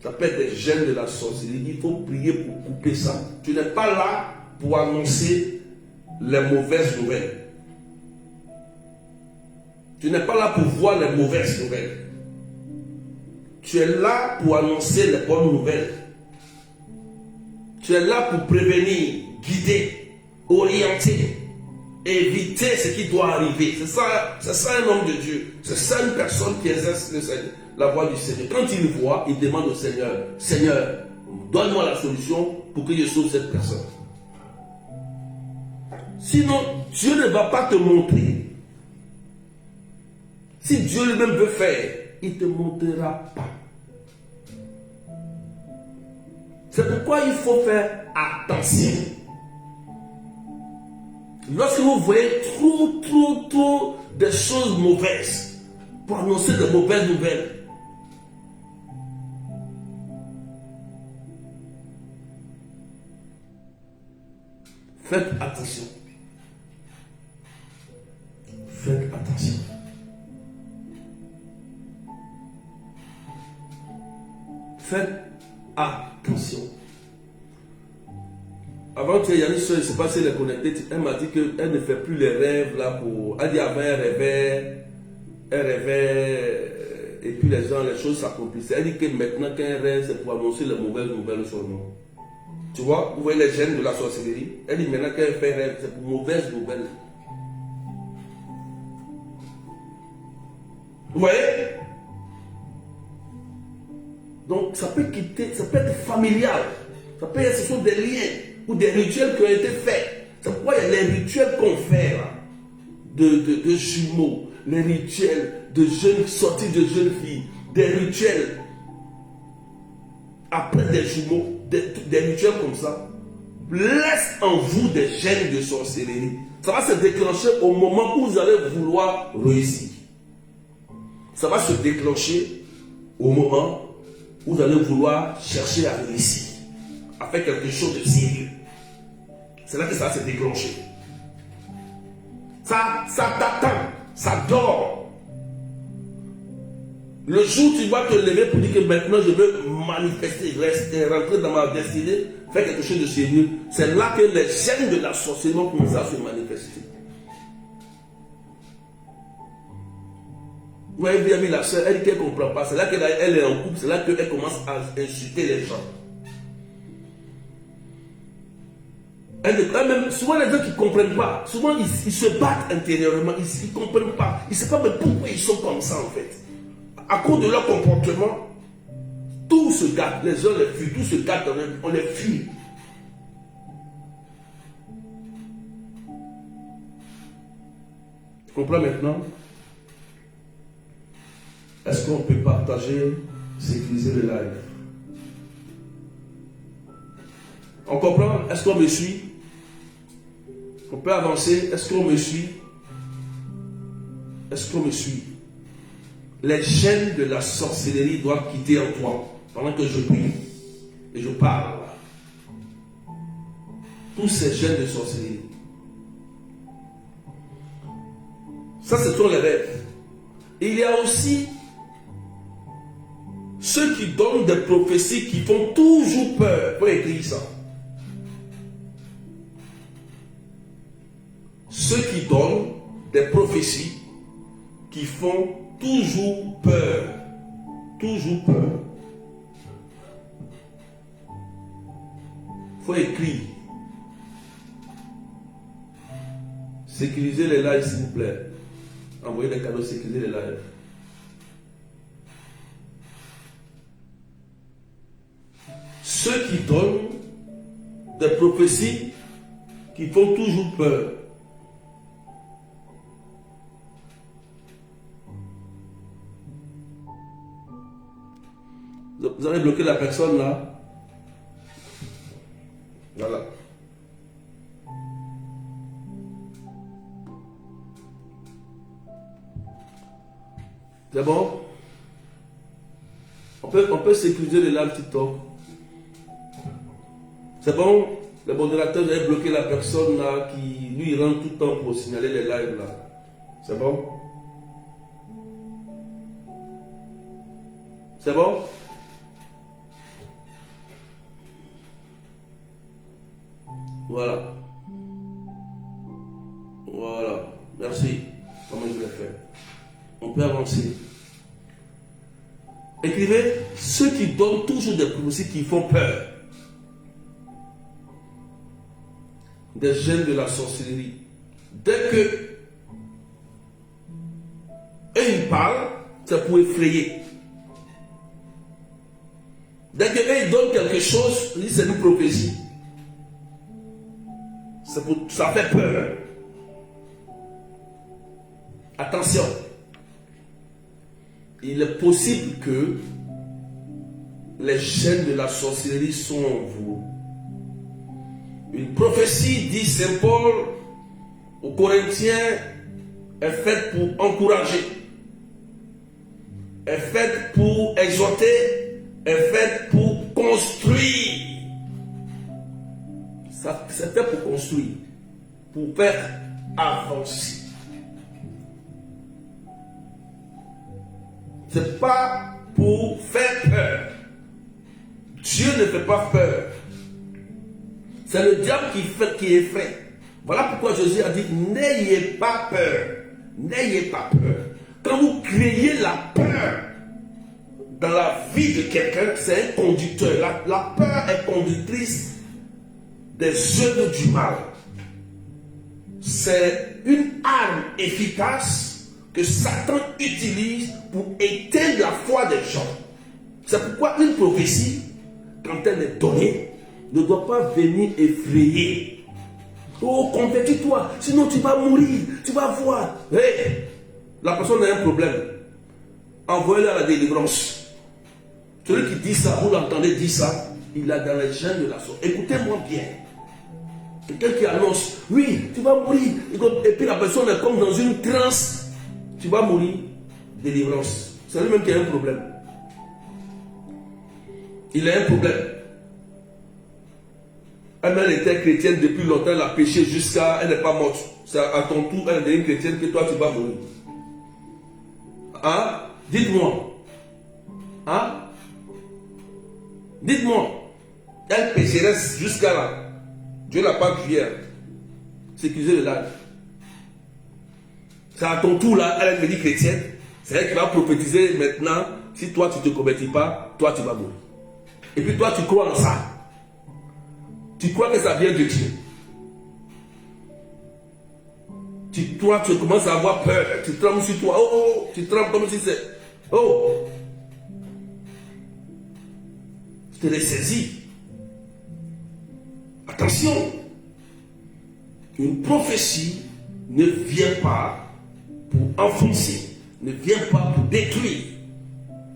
Ça peut être des gènes de la sorcellerie. Il faut prier pour couper ça. Tu n'es pas là pour annoncer les mauvaises nouvelles. Tu n'es pas là pour voir les mauvaises nouvelles. Tu es là pour annoncer les bonnes nouvelles. Tu es là pour prévenir, guider, orienter, éviter ce qui doit arriver. C'est ça un homme de Dieu. C'est ça une personne qui exerce la voie du Seigneur. Quand il voit, il demande au Seigneur, Seigneur, donne-moi la solution pour que je sauve cette personne. Sinon, Dieu ne va pas te montrer. Si Dieu lui-même veut faire, il ne te montrera pas. C'est pourquoi il faut faire attention. Lorsque vous voyez trop de choses mauvaises pour annoncer de mauvaises nouvelles, faites attention. Faites attention. Faites attention. Avant, il y a une soeur, je ne sais pas si elle est connectée, elle m'a dit qu'elle ne fait plus les rêves là pour. Elle dit avant, elle rêvait, et puis les choses s'accomplissaient. Elle dit que maintenant, quand elle rêve, c'est pour annoncer les mauvaises nouvelles sur nous. Tu vois, vous voyez les gènes de la sorcellerie. Elle dit maintenant, quand elle fait rêve, c'est pour mauvaises nouvelles. Vous voyez? Donc, ça peut quitter, ça peut être familial. Ça peut être, ce sont des liens ou des rituels qui ont été faits. C'est pourquoi il y a les rituels qu'on fait là, de jumeaux, les rituels de jeunes, sorties de jeunes filles, des rituels après des jumeaux, des rituels comme ça, laisse en vous des gènes de sorcellerie. Ça va se déclencher au moment où vous allez vouloir réussir. Ça va se déclencher au moment où vous allez vouloir chercher à réussir, à faire quelque chose de sérieux. C'est là que ça va se déclencher. Ça t'attend, ça dort. Le jour où tu vas te lever pour dire que maintenant je veux manifester, rester, rentrer dans ma destinée, faire quelque chose de sérieux, c'est là que les gènes de la sorcellerie vont commencer à se manifester. Vous avez bien vu la soeur, elle dit qu'elle ne comprend pas. C'est là qu'elle est en couple, c'est là qu'elle commence à insulter les gens. Même, souvent les gens qui ne comprennent pas, souvent ils se battent intérieurement, ils ne comprennent pas. Ils ne savent pas mais pourquoi ils sont comme ça en fait. À cause de leur comportement, tout se gâte, les gens les fuient, tout se gâte, on les fuit. Tu comprends maintenant? Est-ce qu'on peut partager, sécuriser le live? On comprend? Est-ce qu'on me suit? On peut avancer? Est-ce qu'on me suit? Est-ce qu'on me suit? Les gènes de la sorcellerie doivent quitter en toi pendant que je prie et je parle. Tous ces gènes de sorcellerie. Ça, ce sont les rêves. Et il y a aussi ceux qui donnent des prophéties qui font toujours peur. Il faut écrire ça. Ceux qui donnent des prophéties qui font toujours peur. Toujours peur. Il faut écrire. Sécurisez les lives, s'il vous plaît. Envoyez des cadeaux, sécurisez les lives. Ceux qui donnent des prophéties qui font toujours peur. Vous avez bloqué la personne là. Voilà. C'est bon? On peut sécuriser les lives TikTok. C'est bon? Le modérateur, vous avez bloqué la personne là qui lui rentre tout le temps pour signaler les lives là. C'est bon? C'est bon? Voilà. Voilà. Merci. Comment je l'ai fait? On peut avancer. Écrivez ceux qui donnent toujours des prophéties qui font peur. Des gènes de la sorcellerie. Dès que eux ils parlent, c'est pour effrayer. Dès que eux ils donnent quelque chose, c'est une prophétie. Ça fait peur. Attention. Il est possible que les gènes de la sorcellerie sont en vous. Une prophétie, dit Saint Paul, aux Corinthiens est faite pour encourager, est faite pour exhorter, est faite pour construire. Ça, c'est fait pour construire, pour faire avancer. C'est pas pour faire peur. Dieu ne fait pas peur. C'est le diable qui effraie. Voilà pourquoi Jésus a dit, n'ayez pas peur. N'ayez pas peur. Quand vous créez la peur dans la vie de quelqu'un, c'est un conducteur. La peur est conductrice des œuvres du mal. C'est une arme efficace que Satan utilise pour éteindre la foi des gens. C'est pourquoi une prophétie, quand elle est donnée, ne doit pas venir effrayer. Oh, convertis-toi, sinon tu vas mourir, tu vas voir. Hey, la personne a un problème. Envoyez-le à la délivrance. Celui qui dit ça, vous l'entendez dire ça, il a dans les gènes de la sorte. Écoutez-moi bien. Quelqu'un qui annonce, oui, tu vas mourir. Et puis la personne est comme dans une transe. Tu vas mourir. Délivrance. C'est lui-même qui a un problème. Il a un problème. Elle était chrétienne depuis longtemps, elle a péché jusqu'à... Elle n'est pas morte. C'est à ton tour, elle est devenue chrétienne que toi tu vas mourir. Hein? Dites-moi. Hein? Dites-moi. Elle pécherait jusqu'à là. Dieu n'a pas crié. Sécuriser le live. C'est à ton tour là, elle est devenue chrétienne. C'est elle qui va prophétiser maintenant. Si toi tu ne te convertis pas, toi tu vas mourir. Et puis toi tu crois en ça. Tu crois que ça vient de Dieu. Toi tu commences à avoir peur. Tu trembles sur toi. Oh, oh, tu trembles comme si c'est... Oh. Je te l'ai saisi. Attention. Une prophétie ne vient pas pour enfoncer. Ne vient pas pour détruire.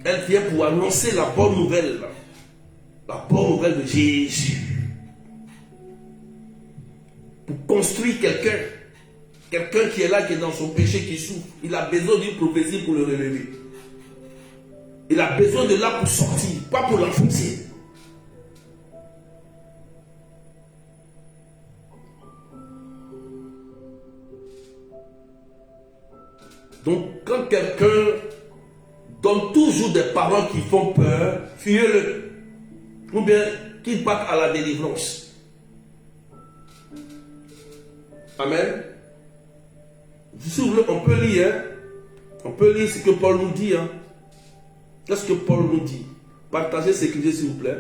Elle vient pour annoncer la bonne nouvelle. La bonne nouvelle de Jésus. Pour construire quelqu'un. Quelqu'un qui est là, qui est dans son péché, qui souffre. Il a besoin d'une prophétie pour le relever. Il a besoin de là pour sortir, pas pour l'enfoncer. Donc, quand quelqu'un donne toujours des paroles qui font peur, fuyez-le. Ou bien qu'il parte à la délivrance. Amen. Si vous voulez, on peut lire. Hein? On peut lire ce que Paul nous dit. Hein? Qu'est-ce que Paul nous dit? Partagez ces clés, s'il vous plaît.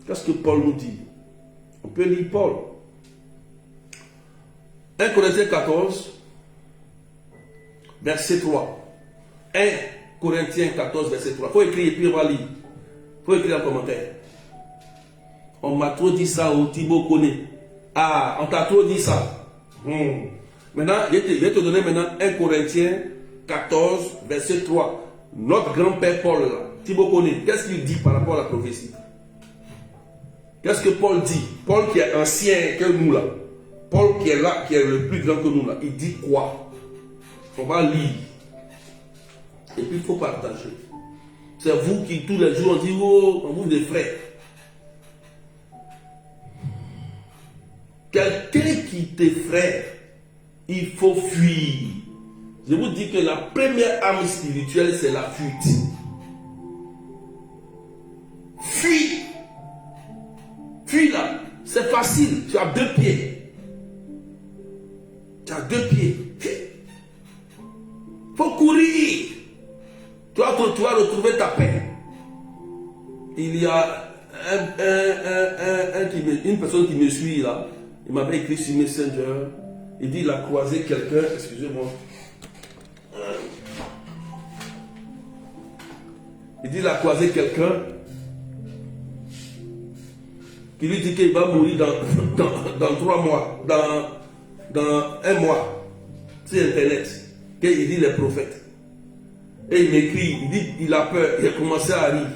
Qu'est-ce que Paul nous dit? On peut lire Paul. 1 Corinthiens 14, verset 3. 1 Corinthiens 14, verset 3. Il faut écrire et puis on va lire. Il faut écrire en commentaire. On m'a trop dit ça au Thibaut connaît. Ah, on t'a trop dit ça. Maintenant, je vais te donner maintenant 1 Corinthiens 14, verset 3. Notre grand-père Paul, là, Thibaut connaît, qu'est-ce qu'il dit par rapport à la prophétie? Qu'est-ce que Paul dit? Paul qui est ancien que nous là. Paul qui est là, qui est le plus grand que nous là. Il dit quoi? On va lire. Et puis il faut partager. C'est vous qui tous les jours on dit, oh, on vous des frères. Quelqu'un qui t'effraie, il faut fuir. Je vous dis que la première arme spirituelle, c'est la fuite. Fuis. Fuis là. C'est facile. Tu as 2 pieds. Tu as 2 pieds. Il faut courir. Tu vas retrouver ta paix. Il y a une personne qui me suit là. Il m'avait écrit sur Messenger. Il dit il a croisé quelqu'un. Excusez-moi. Il dit il a croisé quelqu'un qui lui dit qu'il va mourir dans 3 mois, dans 1 mois, sur Internet. Il dit les prophètes. Et il m'écrit, il dit il a peur, il a commencé à rire.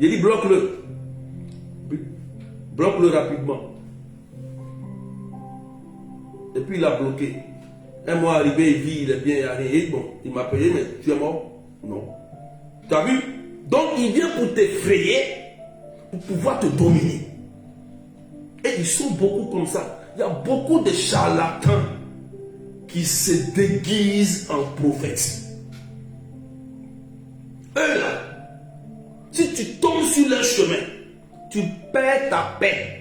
Il dit bloque-le. Bloque-le rapidement. Et puis il a bloqué. Un mois arrivé, il vit, il est bien, il n'y a rien. Et bon, il m'a payé, mais tu es mort? Non. Tu as vu? Donc il vient pour t'effrayer, pour pouvoir te dominer. Et ils sont beaucoup comme ça. Il y a beaucoup de charlatans qui se déguisent en prophètes. Eux là, si tu tombes sur leur chemin, tu perds ta paix.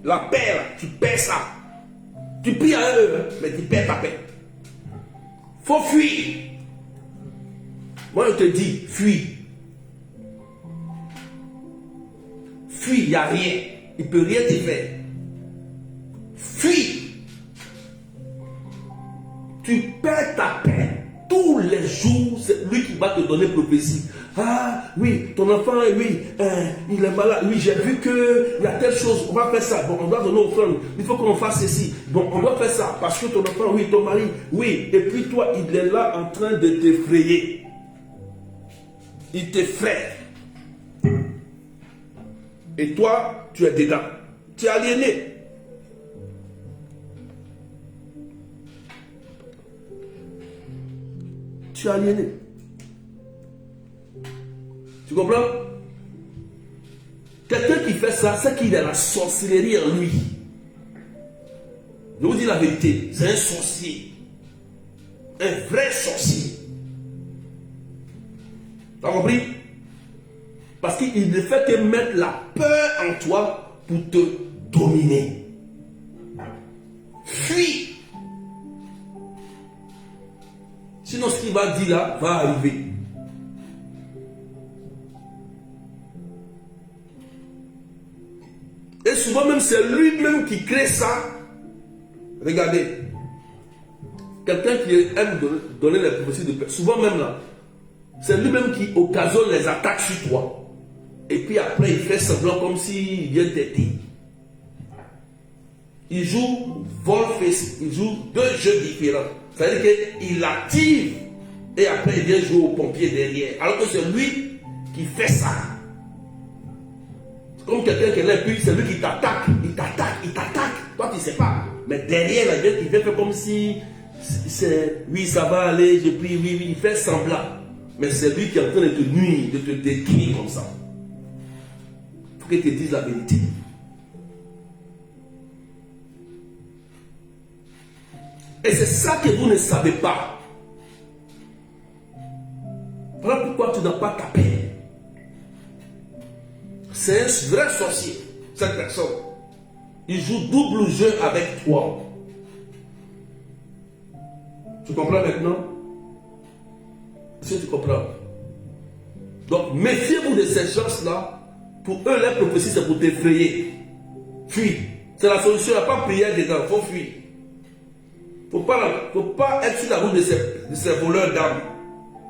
La paix là, tu perds ça. Tu pries à eux, mais tu perds ta paix. Faut fuir. Moi je te dis, fuis. Fuis, il n'y a rien. Il ne peut rien te faire. Fuis. Tu perds ta paix. Tous les jours, c'est lui qui va te donner prophétie. Ah oui, ton enfant, oui, il est malade. Oui, j'ai vu qu'il y a telle chose. On va faire ça. Bon, on doit donner offrande. Il faut qu'on fasse ceci. Bon, on doit faire ça. Parce que ton enfant, oui, ton mari, oui. Et puis toi, il est là en train de t'effrayer. Il t'effraie. Et toi, tu es dedans. Tu es aliéné. Tu es aliéné. Tu comprends? Quelqu'un qui fait ça, c'est qu'il a la sorcellerie en lui. Je vous dis la vérité, c'est un sorcier. Un vrai sorcier. Tu as compris? Parce qu'il ne fait que mettre la peur en toi pour te dominer. Fuis. Sinon, ce qu'il va dire là va arriver. Et souvent même, c'est lui-même qui crée ça. Regardez. Quelqu'un qui aime donner les prophéties de paix, souvent même là, c'est lui-même qui occasionne les attaques sur toi. Et puis après, il fait semblant comme s'il vient t'aider. Il joue vol-face, il joue deux jeux différents. C'est-à-dire qu'il active et après il vient jouer au pompier derrière. Alors que c'est lui qui fait ça. C'est comme quelqu'un qui est là, puis c'est lui qui t'attaque. Il t'attaque, il t'attaque. Toi tu ne sais pas. Mais derrière, la gueule, il fait comme si c'est oui, ça va aller, je prie, oui, oui, il fait semblant. Mais c'est lui qui est en train de te nuire, de te détruire comme ça. Il faut qu'il te dise la vérité. Et c'est ça que vous ne savez pas. Voilà pourquoi tu n'as pas ta paix. C'est un vrai sorcier, cette personne. Il joue double jeu avec toi. Tu comprends maintenant? Est-ce que tu comprends? Donc, méfiez-vous de ces gens-là. Pour eux, la prophétie, c'est pour t'effrayer. Fuis. C'est la solution. Il n'y a pas de prière dedans. Il faut fuir. Il ne faut pas être sur la route de ces voleurs d'âme.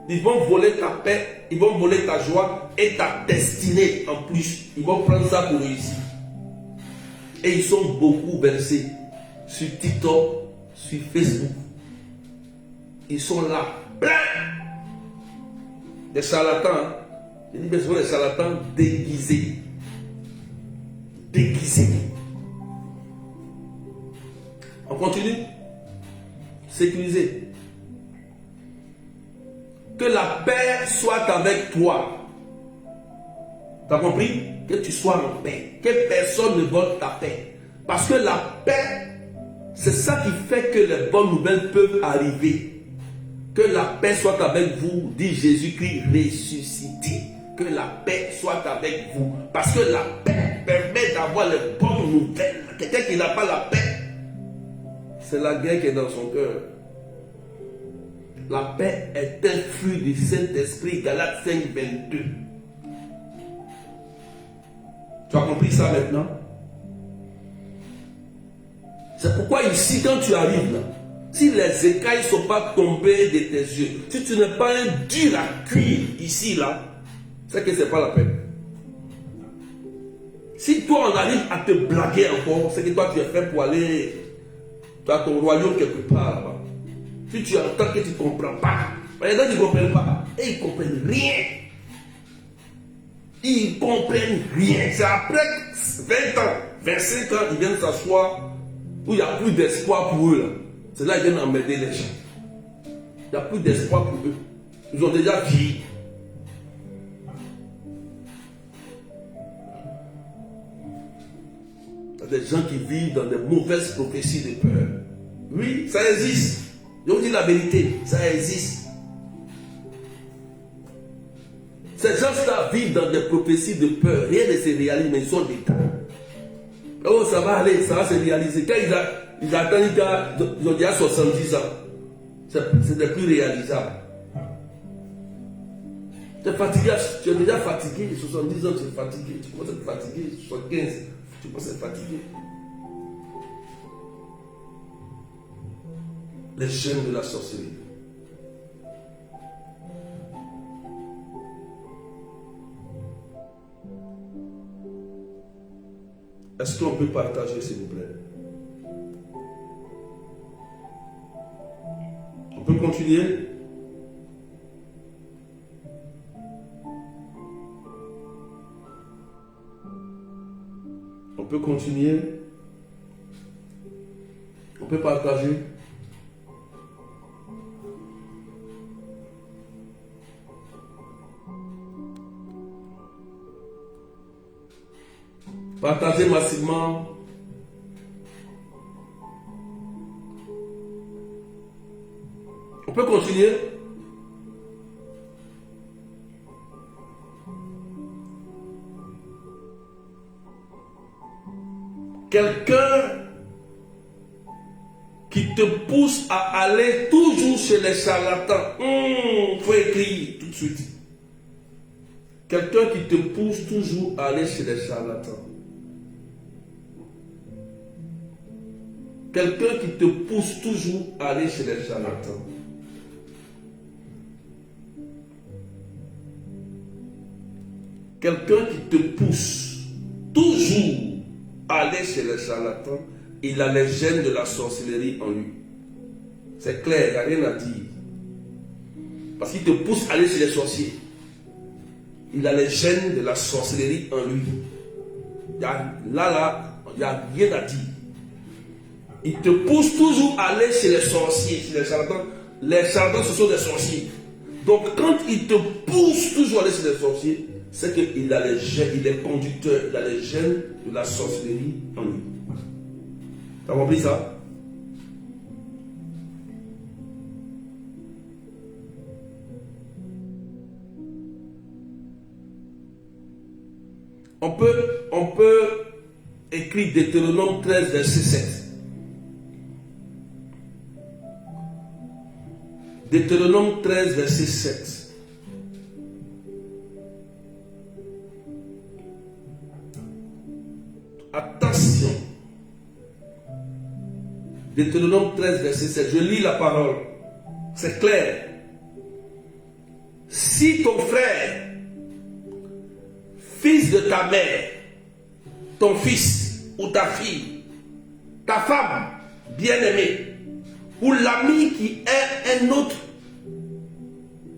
Ils vont voler ta paix, ils vont voler ta joie et ta destinée en plus. Ils vont prendre ça pour réussir. Et ils sont beaucoup versés sur TikTok, sur Facebook. Ils sont là, plein. Des charlatans. Hein? Je dis, mais ce sont des charlatans déguisés. Déguisés. On continue. Sécurisé. Que la paix soit avec toi. Tu as compris? Que tu sois en paix. Que personne ne vole ta paix. Parce que la paix, c'est ça qui fait que les bonnes nouvelles peuvent arriver. Que la paix soit avec vous, dit Jésus-Christ ressuscité. Que la paix soit avec vous. Parce que la paix permet d'avoir les bonnes nouvelles. Quelqu'un qui n'a pas la paix, c'est la guerre qui est dans son cœur. La paix est un fruit du Saint-Esprit, Galates 5, 22. Tu as compris ça maintenant? C'est pourquoi ici, quand tu arrives là, si les écailles ne sont pas tombées de tes yeux, si tu n'es pas un dur à cuire ici là, c'est que ce n'est pas la peine. Si toi on arrive à te blaguer encore, c'est que toi tu es fait pour aller dans ton royaume quelque part là-bas. Si tu entends que tu ne comprends pas, les gens ne comprennent pas, et ils ne comprennent rien. Ils ne comprennent rien. C'est après 20 ans, 25 ans, ils viennent s'asseoir où il n'y a plus d'espoir pour eux, là. C'est là qu'ils viennent emmerder les gens. Il n'y a plus d'espoir pour eux. Ils ont déjà vieilli. Il y a des gens qui vivent dans des mauvaises prophéties de peur. Oui, ça existe. Je vous dis la vérité, ça existe. Ces gens-là vivent dans des prophéties de peur. Rien ne se réalise, mais ils sont d'état. Oh, ça va aller, ça va se réaliser. Quand ils attendent, ils ont déjà 70 ans. Ce n'est plus réalisable. Tu es fatigué, tu es déjà fatigué. 70 ans, tu es fatigué. Tu commences à être fatigué. 75, tu commences à être fatigué. Les chaînes de la sorcellerie. Est-ce qu'on peut partager, s'il vous plaît? On peut continuer? On peut continuer? On peut partager? Partagez massivement. On peut continuer. Quelqu'un qui te pousse à aller toujours chez les charlatans. Il faut écrire tout de suite. Quelqu'un qui te pousse toujours à aller chez les charlatans. Quelqu'un qui te pousse toujours à aller chez les charlatans. Quelqu'un qui te pousse toujours à aller chez les charlatans, il a les gènes de la sorcellerie en lui. C'est clair, il n'y a rien à dire. Parce qu'il te pousse à aller chez les sorciers. Il a les gènes de la sorcellerie en lui. Il n'y a rien à dire. Il te pousse toujours à aller chez les sorciers, chez les charlatans. Les charlatans, ce sont des sorciers. Donc, quand il te pousse toujours à aller chez les sorciers, c'est qu'il a les gènes, il est conducteur, il a les gènes de la sorcellerie en lui. Tu as compris ça? On peut écrire Deutéronome 13, verset 7. Deutéronome 13, verset 7. Attention. Deutéronome 13, verset 7. Je lis la parole. C'est clair. Si ton frère, fils de ta mère, ton fils ou ta fille, ta femme bien-aimée, ou l'ami qui est un autre,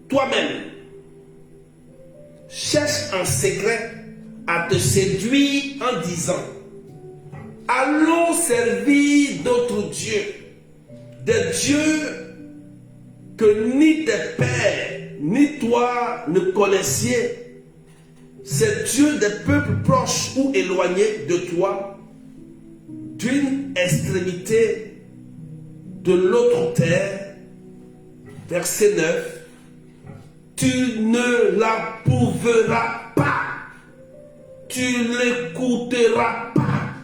toi-même, cherche en secret à te séduire en disant: allons servir d'autres dieux, des dieux que ni tes pères ni toi ne connaissiez, ces dieux des peuples proches ou éloignés de toi, d'une extrémité de l'autre terre. Verset 9. Tu ne l'approuveras pas, tu l'écouteras pas,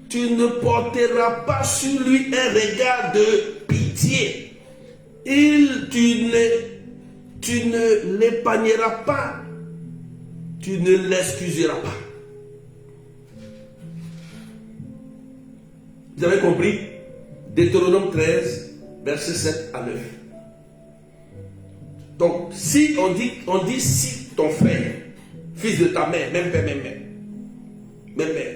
tu ne porteras pas sur lui un regard de pitié. Tu ne l'épargneras pas, tu ne l'excuseras pas. Vous avez compris? Deutéronome 13, verset 7 à 9. Donc, si on dit si ton frère, fils de ta mère, même père, même mère,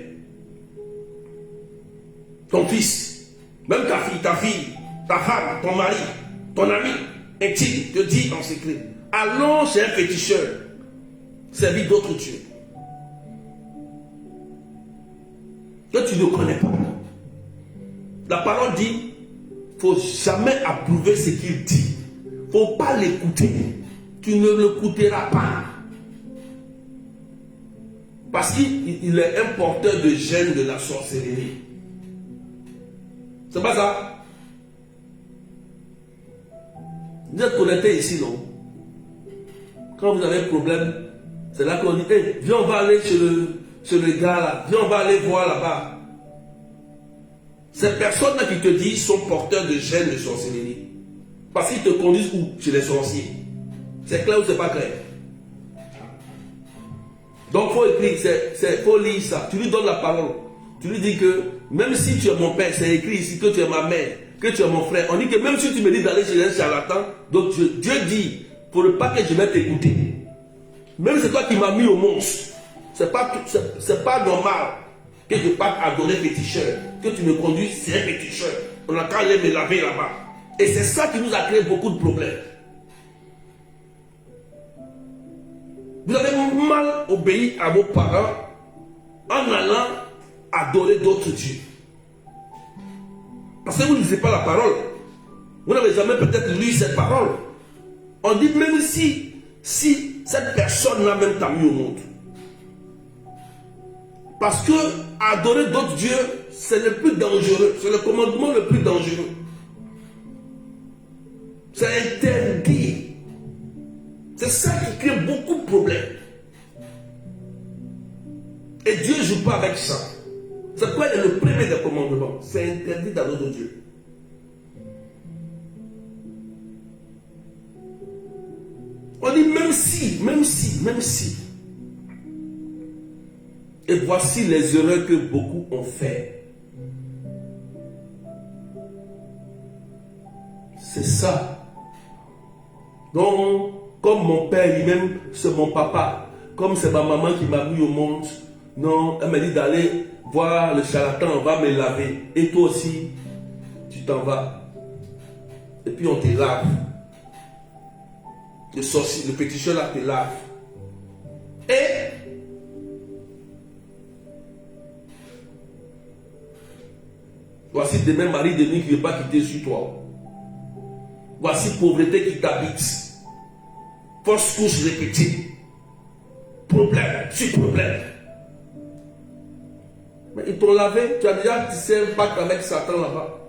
ton fils, même ta fille, ta femme, ton mari, ton ami intime te dit en secret: allons chez un féticheur, servir d'autres dieux que tu ne connais pas. La parole dit, il ne faut jamais approuver ce qu'il dit. Il ne faut pas l'écouter. Tu ne l'écouteras pas. Parce qu'il est un porteur de gènes de la sorcellerie. C'est pas ça? Vous êtes connectés ici, non? Quand vous avez un problème, c'est là qu'on dit, hey, viens, on va aller chez le gars là. Viens, on va aller voir là-bas. Ces personnes-là qui te disent sont porteurs de gènes de sorcellerie. Parce qu'ils te conduisent où? Chez les sorciers. C'est clair ou c'est pas clair? Donc il faut écrire, faut lire ça. Tu lui donnes la parole. Tu lui dis que même si tu es mon père, c'est écrit ici que tu es ma mère, que tu es mon frère. On dit que même si tu me dis d'aller chez un charlatan, donc Dieu dit, pour ne pas que je vais t'écouter. Même c'est toi qui m'as mis au monstre. C'est pas normal que je parte adorer féticheur, que tu me conduis, c'est un féticheur. On a qu'à aller me laver là-bas. Et c'est ça qui nous a créé beaucoup de problèmes. Vous avez mal obéi à vos parents en allant adorer d'autres dieux. Parce que vous ne lisez pas la parole. Vous n'avez jamais peut-être lu cette parole. On dit même si cette personne-là même t'a mis au monde. Parce que adorer d'autres dieux, c'est le plus dangereux. C'est le commandement le plus dangereux. C'est interdit. C'est ça qui crée beaucoup de problèmes. Et Dieu ne joue pas avec ça. C'est quoi le premier des commandements? C'est interdit d'adorer Dieu. On dit même si. Et voici les erreurs que beaucoup ont fait. C'est ça. Donc, comme mon père lui-même, c'est mon papa. Comme c'est ma maman qui m'a mis au monde. Non, elle m'a dit d'aller voir le charlatan, on va me laver. Et toi aussi, tu t'en vas. Et puis on te lave. Le sorcier, le féticheur là te lave. Et voici demain mari de nuit qui ne veut pas quitter sur toi. Voici pauvreté qui t'habite. Fausse couche répétée. Problème sur problème. Mais ils t'ont lavé, tu as déjà tissé un pacte avec Satan là-bas.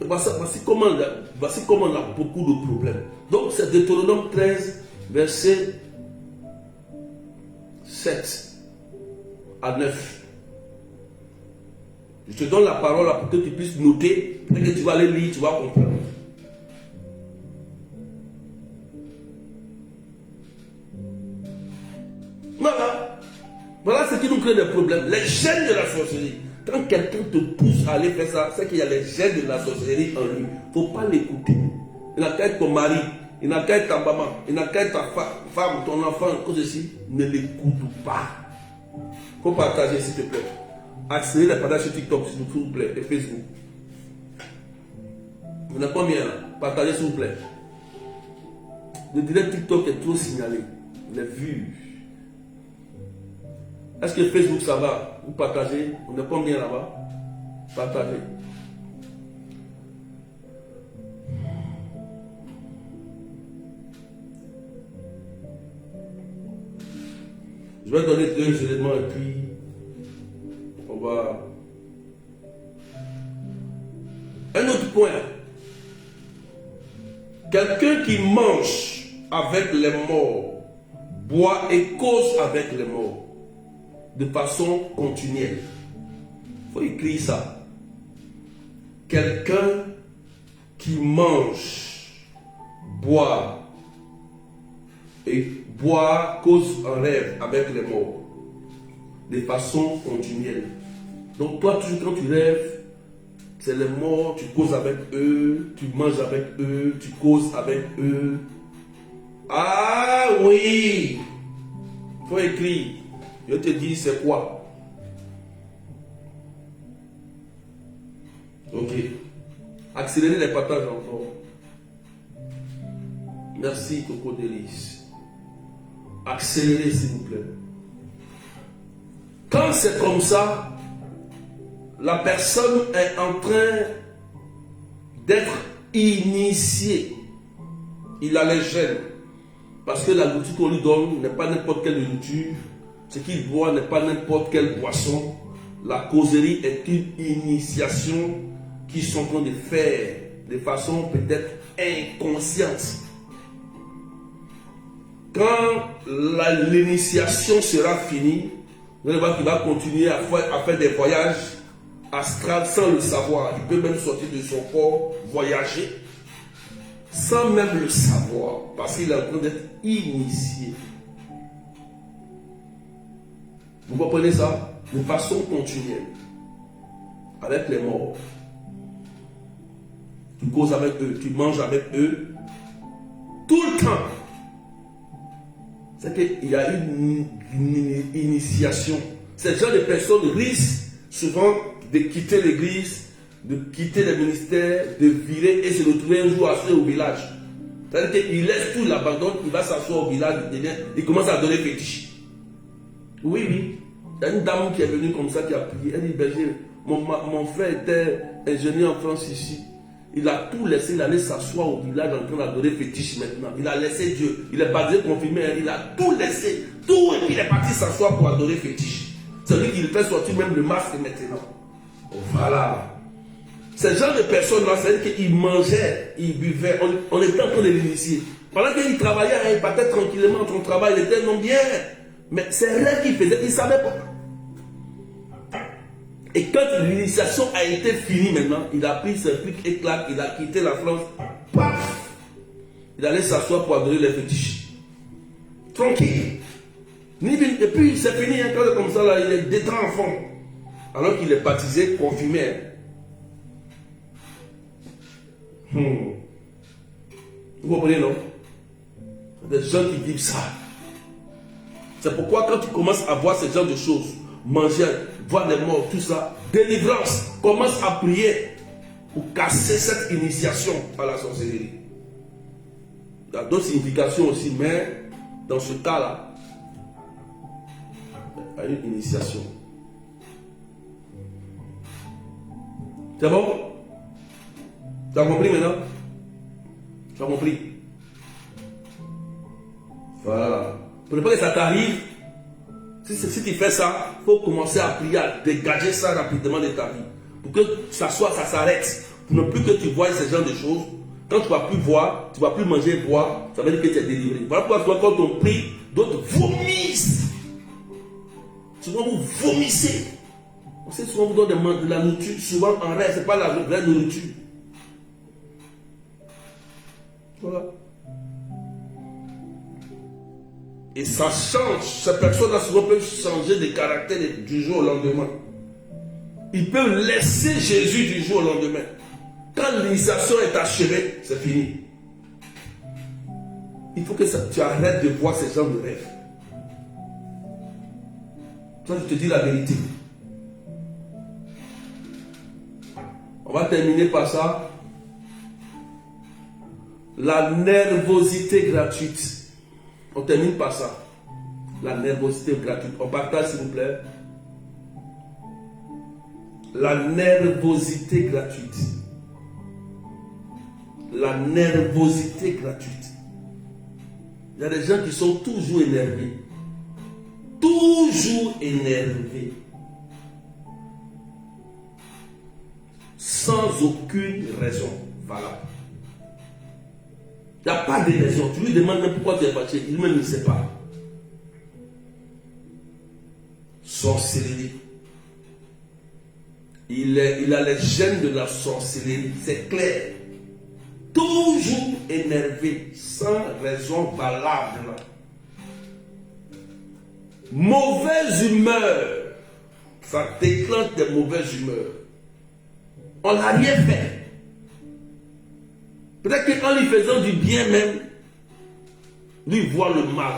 Voici comment on a beaucoup de problèmes. Donc c'est Deutéronome 13, verset 7 à 9. Je te donne la parole là pour que tu puisses noter, et que tu vas aller lire, tu vas comprendre. Voilà ce qui nous crée des problèmes. Les gènes de la sorcellerie. Quand quelqu'un te pousse à aller faire ça, c'est qu'il y a les gènes de la sorcellerie en lui. Il ne faut pas l'écouter. Il n'a qu'à être ton mari, il n'a qu'à être ta maman, il n'a qu'à être ta femme, ton enfant, comme ceci. Ne l'écoute pas. Il faut partager, s'il te plaît. Accélérez les partages sur TikTok, s'il vous plaît, et Facebook. Vous n'êtes pas bien là. Partagez, s'il vous plaît. Le direct TikTok est trop signalé. Les vues. Est-ce que Facebook ça va? Vous partagez? On n'est pas bien là-bas? Partagez. Je vais donner 2 éléments et puis on va. Un autre point. Quelqu'un qui mange avec les morts, boit et cause avec les morts. De façon continuelle. Il faut écrire ça. Quelqu'un qui mange, boit cause un rêve avec les morts. De façon continuelle. Donc toi, toujours quand tu rêves, c'est les morts, tu causes avec eux, tu manges avec eux, tu causes avec eux. Ah oui! Il faut écrire. Je te dis c'est quoi? Ok. Accélérez les partages encore. Merci Coco Délice. Accélérez s'il vous plaît. Quand c'est comme ça, la personne est en train d'être initiée. Il a les gènes. Parce que la nourriture qu'on lui donne n'est pas n'importe quelle nourriture. Ce qu'il boit n'est pas n'importe quelle boisson. La causerie est une initiation qu'ils sont en train de faire de façon peut-être inconsciente. Quand l'initiation sera finie, vous allez voir qu'il va continuer à faire des voyages astrales sans le savoir. Il peut même sortir de son corps, voyager, sans même le savoir, parce qu'il est en train d'être initié. Vous comprenez ça? De façon continuelle, avec les morts. Tu causes avec eux, tu manges avec eux, tout le temps. C'est qu'il y a une initiation. Ces genre de personnes risquent souvent de quitter l'église, de quitter les ministères, de virer et se retrouver un jour assis au village. C'est-à-dire qu'il laisse tout, il abandonne, il va s'asseoir au village, il commence à donner fétiche. Oui, oui. Il y a une dame qui est venue comme ça, qui a prié. Elle dit, berger, mon frère était ingénieur en France ici. Il a tout laissé, il allait s'asseoir au village en train d'adorer fétiche maintenant. Il a laissé Dieu. Il est pas confirmé, il a tout laissé. Tout, et puis il est parti s'asseoir pour adorer fétiche. C'est lui qui fait sortir même le masque maintenant. Voilà. Ce genre de personnes-là, c'est-à-dire qu'ils mangeaient, ils buvaient, on était en train de l'initier. Pendant qu'il travaillait, il partait tranquillement à son travail, il était non bien. Mais c'est rien qu'il faisait, il ne savait pas. Et quand l'initiation a été finie maintenant, il a pris ses trucs éclats, il a quitté la France. Paf! Il allait s'asseoir pour adorer les fétiches. Tranquille. Et puis c'est fini, quand il est comme ça, là, il est détend en fond. Alors qu'il est baptisé, confirmé. Vous comprenez, non? Des gens qui vivent ça. C'est pourquoi quand tu commences à voir ce genre de choses, manger, voir les morts, tout ça, délivrance, commence à prier pour casser cette initiation à la sorcellerie. Il y a d'autres significations aussi, mais dans ce cas-là, il y a une initiation. C'est bon? Tu as compris maintenant? Tu as compris? Voilà. Pour ne pas que ça t'arrive, si tu fais ça, il faut commencer à prier, à dégager ça rapidement de ta vie. Pour que ça s'arrête. Pour ne plus que tu vois ce genre de choses. Quand tu ne vas plus voir, tu ne vas plus manger, boire, ça veut dire que tu es délivré. Voilà pourquoi quand on prie, d'autres vomissent. Souvent vous vomissez. On sait souvent vous donne de la nourriture, souvent en rêve, ce n'est pas la vraie nourriture. Voilà. Et ça change. Ces personnes-là souvent peuvent changer de caractère du jour au lendemain. Ils peuvent laisser Jésus du jour au lendemain. Quand l'initiation est achevée, c'est fini. Il faut que tu arrêtes de voir ces gens de rêve. Ça, je te dis la vérité. On va terminer par ça. La nervosité gratuite. On termine par ça. La nervosité gratuite. On partage, s'il vous plaît. La nervosité gratuite. La nervosité gratuite. Il y a des gens qui sont toujours énervés. Toujours énervés. Sans aucune raison valable. Il n'y a pas de raison. Tu lui demandes même pourquoi tu es fâché. Il même ne sait pas. Sorcellerie. Il a les gènes de la sorcellerie. C'est clair. Toujours énervé. Sans raison valable. Mauvaise humeur. Ça déclenche des mauvaises humeurs. On n'a rien fait. Peut-être qu'en lui faisant du bien même, lui voit le mal.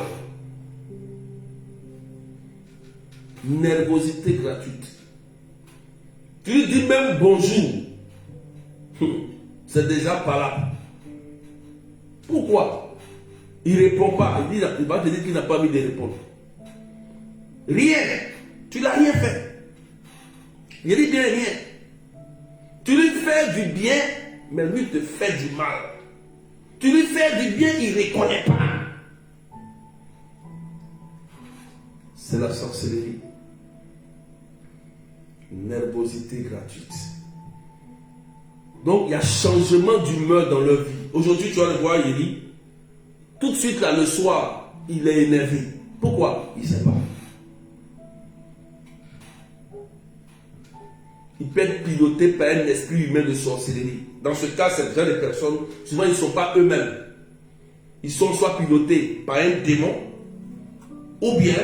Nervosité gratuite. Tu lui dis même bonjour. C'est déjà pas là. Pourquoi? Il ne répond pas. Il va te dire qu'il n'a pas envie de répondre. Rien. Tu n'as rien fait. Il dit bien rien. Tu lui fais du bien, mais lui te fait du mal. Tu lui fais du bien, il ne reconnaît pas. C'est la sorcellerie. Nervosité gratuite. Donc il y a changement d'humeur dans leur vie. Aujourd'hui, tu vas le voir, il dit, tout de suite là, le soir, il est énervé. Pourquoi? Il ne sait pas. Il peut être piloté par un esprit humain de sorcellerie. Dans ce cas, ces genre de personnes, souvent ils ne sont pas eux-mêmes. Ils sont soit pilotés par un démon, ou bien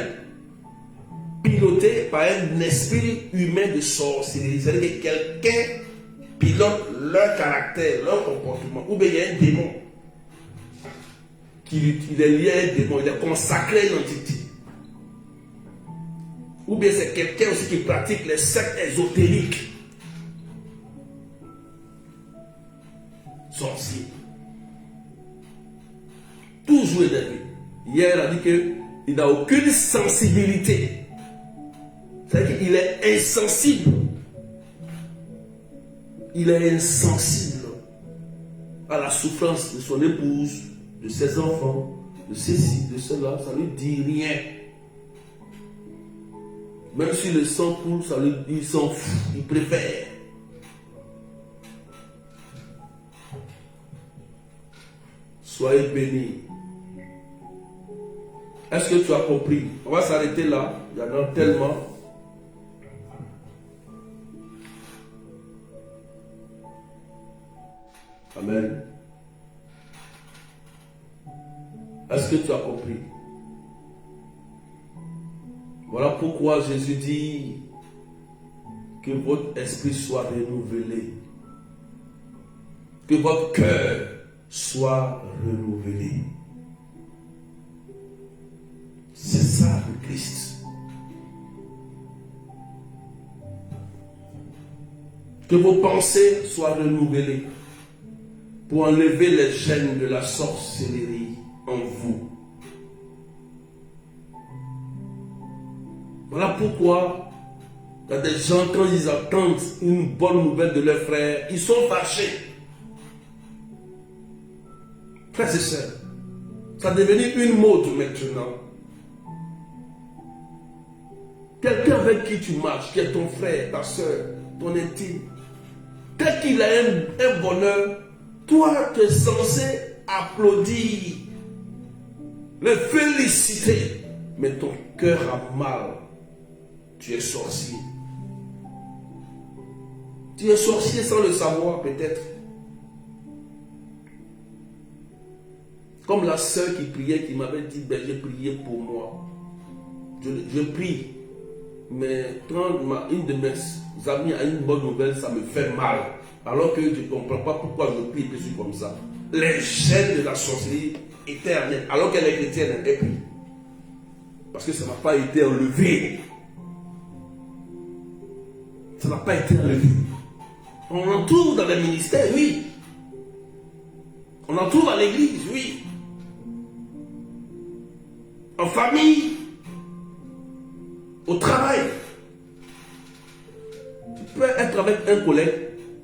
pilotés par un esprit humain de sorcellerie. C'est-à-dire que quelqu'un pilote leur caractère, leur comportement. Ou bien il y a un démon il est lié à un démon, il est consacré à une entité. Ou bien c'est quelqu'un aussi qui pratique les sectes ésotériques. Sorcier. Toujours énervé. Hier, il a dit qu'il n'a aucune sensibilité. C'est-à-dire qu'il est insensible. Il est insensible à la souffrance de son épouse, de ses enfants, de ceci, de cela. Ça ne lui dit rien. Même si le sang coule, il s'en fout. Il préfère. Soyez bénis. Est-ce que tu as compris? On va s'arrêter là. Il y en a tellement. Amen. Est-ce que tu as compris? Voilà pourquoi Jésus dit que votre esprit soit renouvelé. Que votre cœur soit renouvelé. C'est ça le Christ. Que vos pensées soient renouvelées pour enlever les gènes de la sorcellerie en vous. Voilà pourquoi il y a des gens, quand ils attendent une bonne nouvelle de leurs frères, ils sont fâchés. Frères et sœurs, ça est devenu une mode maintenant. Quelqu'un avec qui tu marches, qui est ton frère, ta soeur, ton intime, tel qu'il a un bonheur, toi tu es censé applaudir, le féliciter, mais ton cœur a mal. Tu es sorcier. Tu es sorcier sans le savoir peut-être. Comme la sœur qui priait, qui m'avait dit, ben, j'ai prié pour moi. Je prie. Mais quand une de mes amis a une bonne nouvelle, ça me fait mal. Alors que je ne comprends pas pourquoi je prie et je suis comme ça. Les gènes de la sorcellerie éternelle, alors qu'elle est chrétienne, elle prie. Parce que ça n'a pas été enlevé. Ça n'a pas été enlevé. On en trouve dans les ministères, oui. On en trouve à l'église, oui. En famille. Au travail. Tu peux être avec un collègue,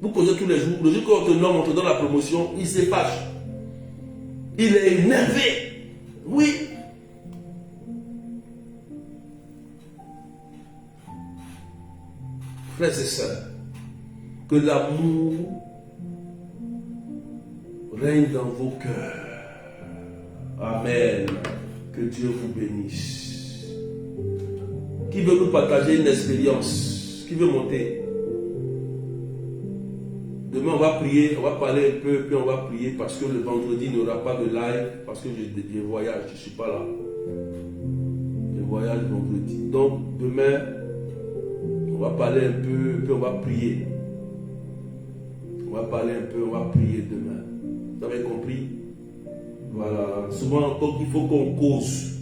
vous causez tous les jours. Le jour qu'on te nomme, on te donne la promotion, il se fâche. Il est énervé. Oui. Frères et sœurs, que l'amour règne dans vos cœurs. Amen. Que Dieu vous bénisse. Qui veut nous partager une expérience? Qui veut monter? Demain, on va prier, on va parler un peu, puis on va prier parce que le vendredi, il n'y aura pas de live, parce que je voyage, je ne suis pas là. Je voyage vendredi. Donc, demain, on va parler un peu, puis on va prier. On va parler un peu, on va prier demain. Vous avez compris? Voilà. Souvent, il faut qu'on cause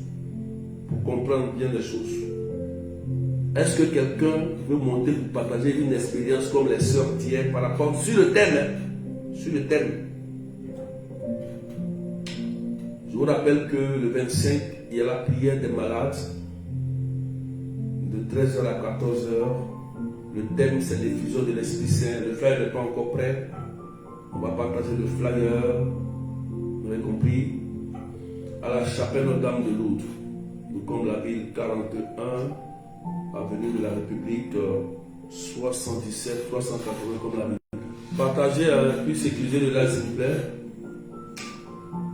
pour comprendre bien les choses. Est-ce que quelqu'un veut monter pour partager une expérience comme les sœurs d'hier par rapport sur le thème, hein? Sur le thème. Je vous rappelle que le 25, il y a la prière des malades de 13h à 14h. Le thème, c'est l'effusion de l'Esprit Saint. Le flyer n'est pas encore prêt. On va partager le flyer. Vous avez compris? À la chapelle Notre-Dame de Lourdes. Nous comme la ville 41, avenue de la République 77, 380 comme la ville. Partagez puis sécuriser le live, s'il vous plaît.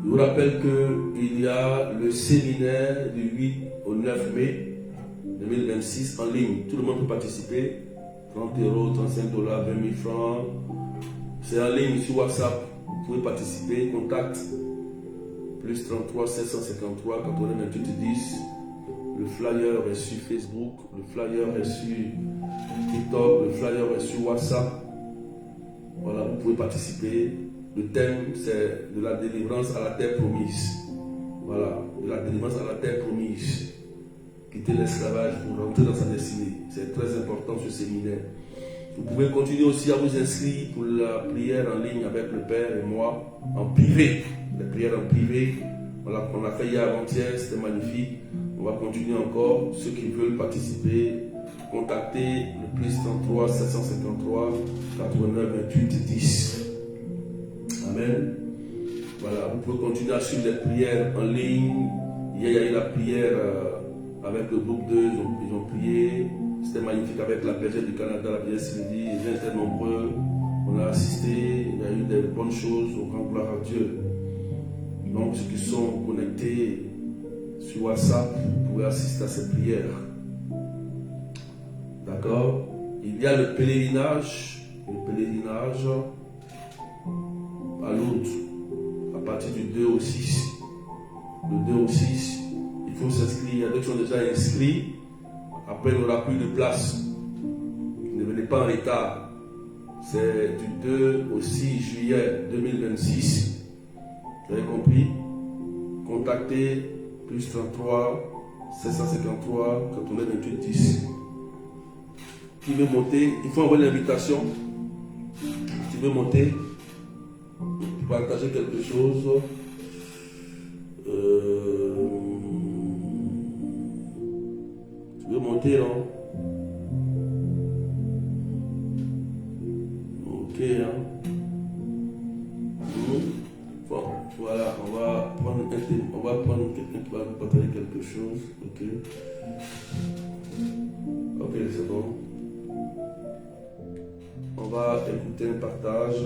Je vous rappelle qu'il y a le séminaire du 8 au 9 mai 2026 en ligne. Tout le monde peut participer. 30 €, 35 $, 20 000 francs. C'est en ligne sur WhatsApp. Vous pouvez participer. Contact plus 33 753 80 28 10. Le flyer est sur Facebook. Le flyer est sur TikTok. Le flyer est sur WhatsApp. Voilà, vous pouvez participer. Le thème, c'est de la délivrance à la terre promise. Voilà, de la délivrance à la terre promise. Quitter l'esclavage pour rentrer dans sa destinée. C'est très important ce séminaire. Vous pouvez continuer aussi à vous inscrire pour la prière en ligne avec le Père et moi, en privé. Les prières en privé. Voilà, on a fait hier avant-hier, c'était magnifique. On va continuer encore. Ceux qui veulent participer, contactez le plus 33 753 89 28 10. Amen. Voilà, vous pouvez continuer à suivre les prières en ligne. Hier, il y a eu la prière avec le groupe 2, ils ont prié. C'était magnifique avec la bergère du Canada, la bergère Sylvie. Les gens étaient nombreux. On a assisté. Il y a eu des bonnes choses. On rend gloire à Dieu. Donc, ceux qui sont connectés sur WhatsApp, vous pouvez assister à ces prières. D'accord? Il y a le pèlerinage à Lourdes, à partir du 2 au 6. Le 2 au 6, il faut s'inscrire. Il y a d'autres qui sont déjà inscrits. Après, il n'y aura plus de place. Ne venez pas en retard. C'est du 2 au 6 juillet 2026. Vous avez compris? Contactez plus 33 753 89 28 10. Qui veut monter, il faut envoyer l'invitation. Qui veut monter, partager quelque chose. Tu veux monter, non? Ok, hein? Bon, voilà, on va prendre quelqu'un qui va nous partager quelque chose. Ok. Ok, c'est bon. On va écouter un partage.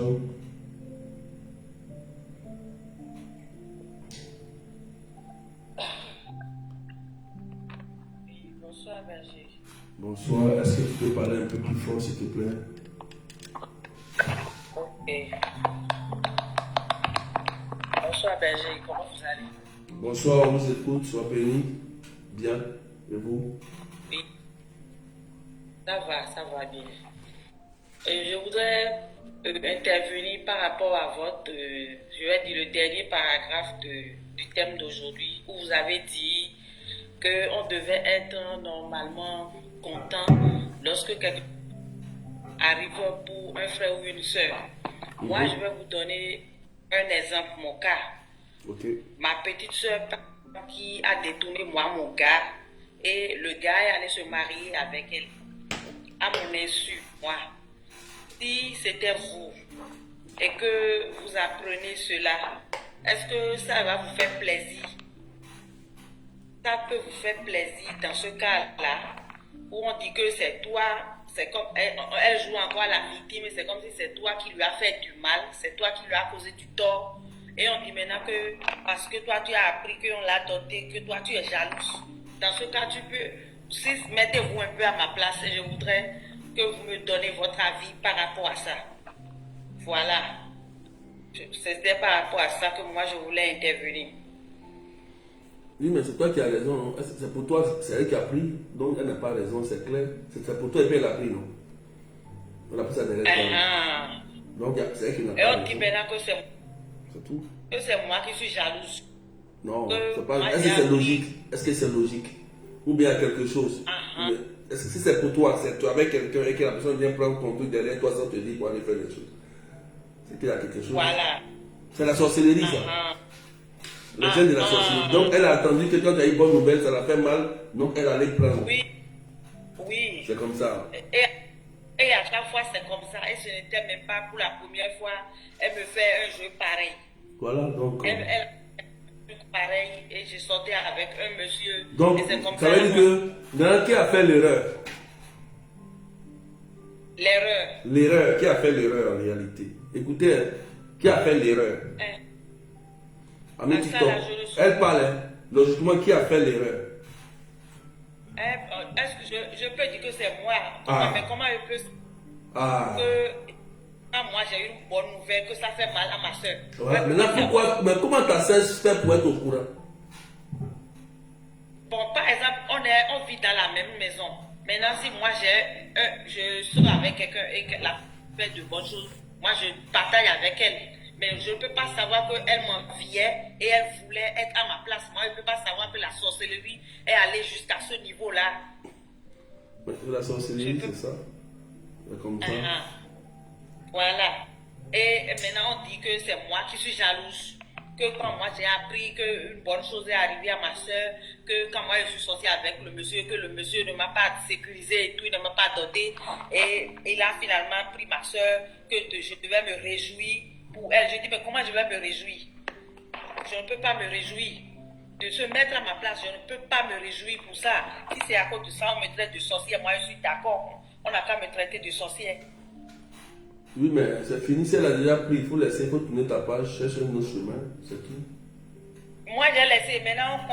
Bonsoir, berger. Bonsoir, est-ce que tu peux parler un peu plus fort, s'il te plaît? Ok. Bonsoir, berger. Comment vous allez? Bonsoir, on vous écoute, sois béni. Bien, et vous? Oui. Ça va bien. Je voudrais intervenir par rapport à votre, je vais dire le dernier paragraphe du thème d'aujourd'hui, où vous avez dit qu'on devait être normalement content lorsque quelqu'un arrive pour un frère ou une soeur. Moi, je vais vous donner un exemple, mon cas. Ok. Ma petite soeur qui a détourné mon gars, et le gars est allé se marier avec elle, à mon insu, moi. Si c'était vous et que vous apprenez cela, est-ce que ça va vous faire plaisir? Ça peut vous faire plaisir dans ce cas-là, où on dit que c'est toi, c'est comme, elle joue encore à la victime, c'est comme si c'est toi qui lui as fait du mal, c'est toi qui lui as causé du tort. Et on dit maintenant que parce que toi tu as appris qu'on l'a doté, que toi tu es jalouse. Dans ce cas, tu peux, mettez-vous un peu à ma place et je voudrais que vous me donnez votre avis par rapport à ça. Voilà. C'était par rapport à ça que moi je voulais intervenir. Oui, mais c'est toi qui as raison, non? C'est pour toi, c'est elle qui a pris, donc elle n'a pas raison, c'est clair. C'est pour toi et puis elle a pris, non? On a pris ça derrière. Donc c'est elle qui n'a pas raison. Et on dit maintenant que c'est tout. Que c'est moi qui suis jalouse. Non, c'est pas. Est-ce que c'est logique? Est-ce que c'est logique? Ou bien quelque chose? Est-ce que si c'est pour toi, c'est toi avec quelqu'un et que la personne vient prendre ton truc derrière toi sans te dire pour aller faire des choses? C'est qu'il y a quelque chose. Voilà. C'est la sorcellerie, ça. Le gène de la sorcellerie. Donc elle a attendu que quand tu as eu bonne nouvelle, ça l'a fait mal, donc elle allait prendre. Oui, C'est comme ça. Et à chaque fois, c'est comme ça. Et ce n'était même pas pour la première fois. Elle me fait un jeu pareil. Voilà, donc. Elle pareil. Et j'ai sorti avec un monsieur. Donc, et c'est comme ça veut dire que dans qui a fait l'erreur? L'erreur. L'erreur, qui a fait l'erreur en réalité? Écoutez, hein, qui a fait l'erreur? Ami TikTok, elle parle, hein, logiquement, qui a fait l'erreur? Est-ce que je peux dire que c'est moi? Mais comment je peux que moi j'ai une bonne nouvelle, que ça fait mal à ma soeur? Ouais, maintenant, pourquoi? Mais comment ta soeur fait pour être au courant? Bon, par exemple, on vit dans la même maison. Maintenant, si moi je suis avec quelqu'un et qu'elle a fait de bonnes choses, moi je partage avec elle. Mais je ne peux pas savoir qu'elle m'enviait et elle voulait être à ma place. Moi, je ne peux pas savoir que la sorcellerie est allée jusqu'à ce niveau-là. La sorcellerie, c'est ça? C'est comme ça. Voilà. Et maintenant, on dit que c'est moi qui suis jalouse. Que quand moi j'ai appris qu'une bonne chose est arrivée à ma soeur, que quand moi je suis sortie avec le monsieur, que le monsieur ne m'a pas sécurisé et tout, il ne m'a pas doté. Et il a finalement pris ma soeur, que je devais me réjouir pour elle. Je dis, mais comment je vais me réjouir? Je ne peux pas me réjouir. De se mettre à ma place, je ne peux pas me réjouir pour ça. Si c'est à cause de ça, on me traite de sorcière, moi je suis d'accord. On n'a qu'à me traiter de sorcière. Oui, mais c'est fini, si elle a déjà pris, il faut laisser, il faut tourner ta page, chercher un autre chemin, c'est tout. Moi j'ai laissé, maintenant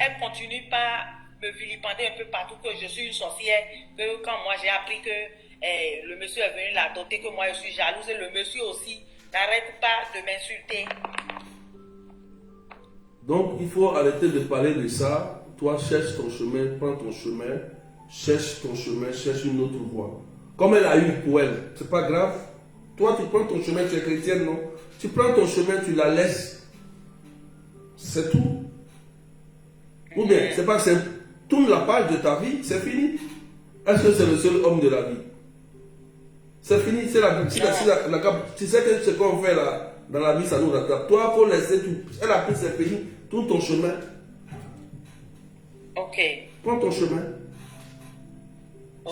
elle continue par me vilipender un peu partout que je suis une sorcière, que quand moi j'ai appris que le monsieur est venu la doter, que moi je suis jalouse, et le monsieur aussi n'arrête pas de m'insulter. Donc il faut arrêter de parler de ça, toi cherche ton chemin, prends ton chemin, cherche ton chemin, cherche une autre voie. Comme elle a eu pour elle, c'est pas grave. Toi, tu prends ton chemin, tu es chrétienne, non? Tu prends ton chemin, tu la laisses. C'est tout. Ou bien, c'est pas simple. Tourne la page de ta vie, c'est fini. Est-ce que c'est le seul homme de la vie? C'est fini, c'est la vie. Tu sais que ce qu'on fait là, dans la vie, ça nous rattrape. Toi, il faut laisser tout. Elle a pris, c'est fini. Tourne ton chemin. Ok. Prends ton chemin.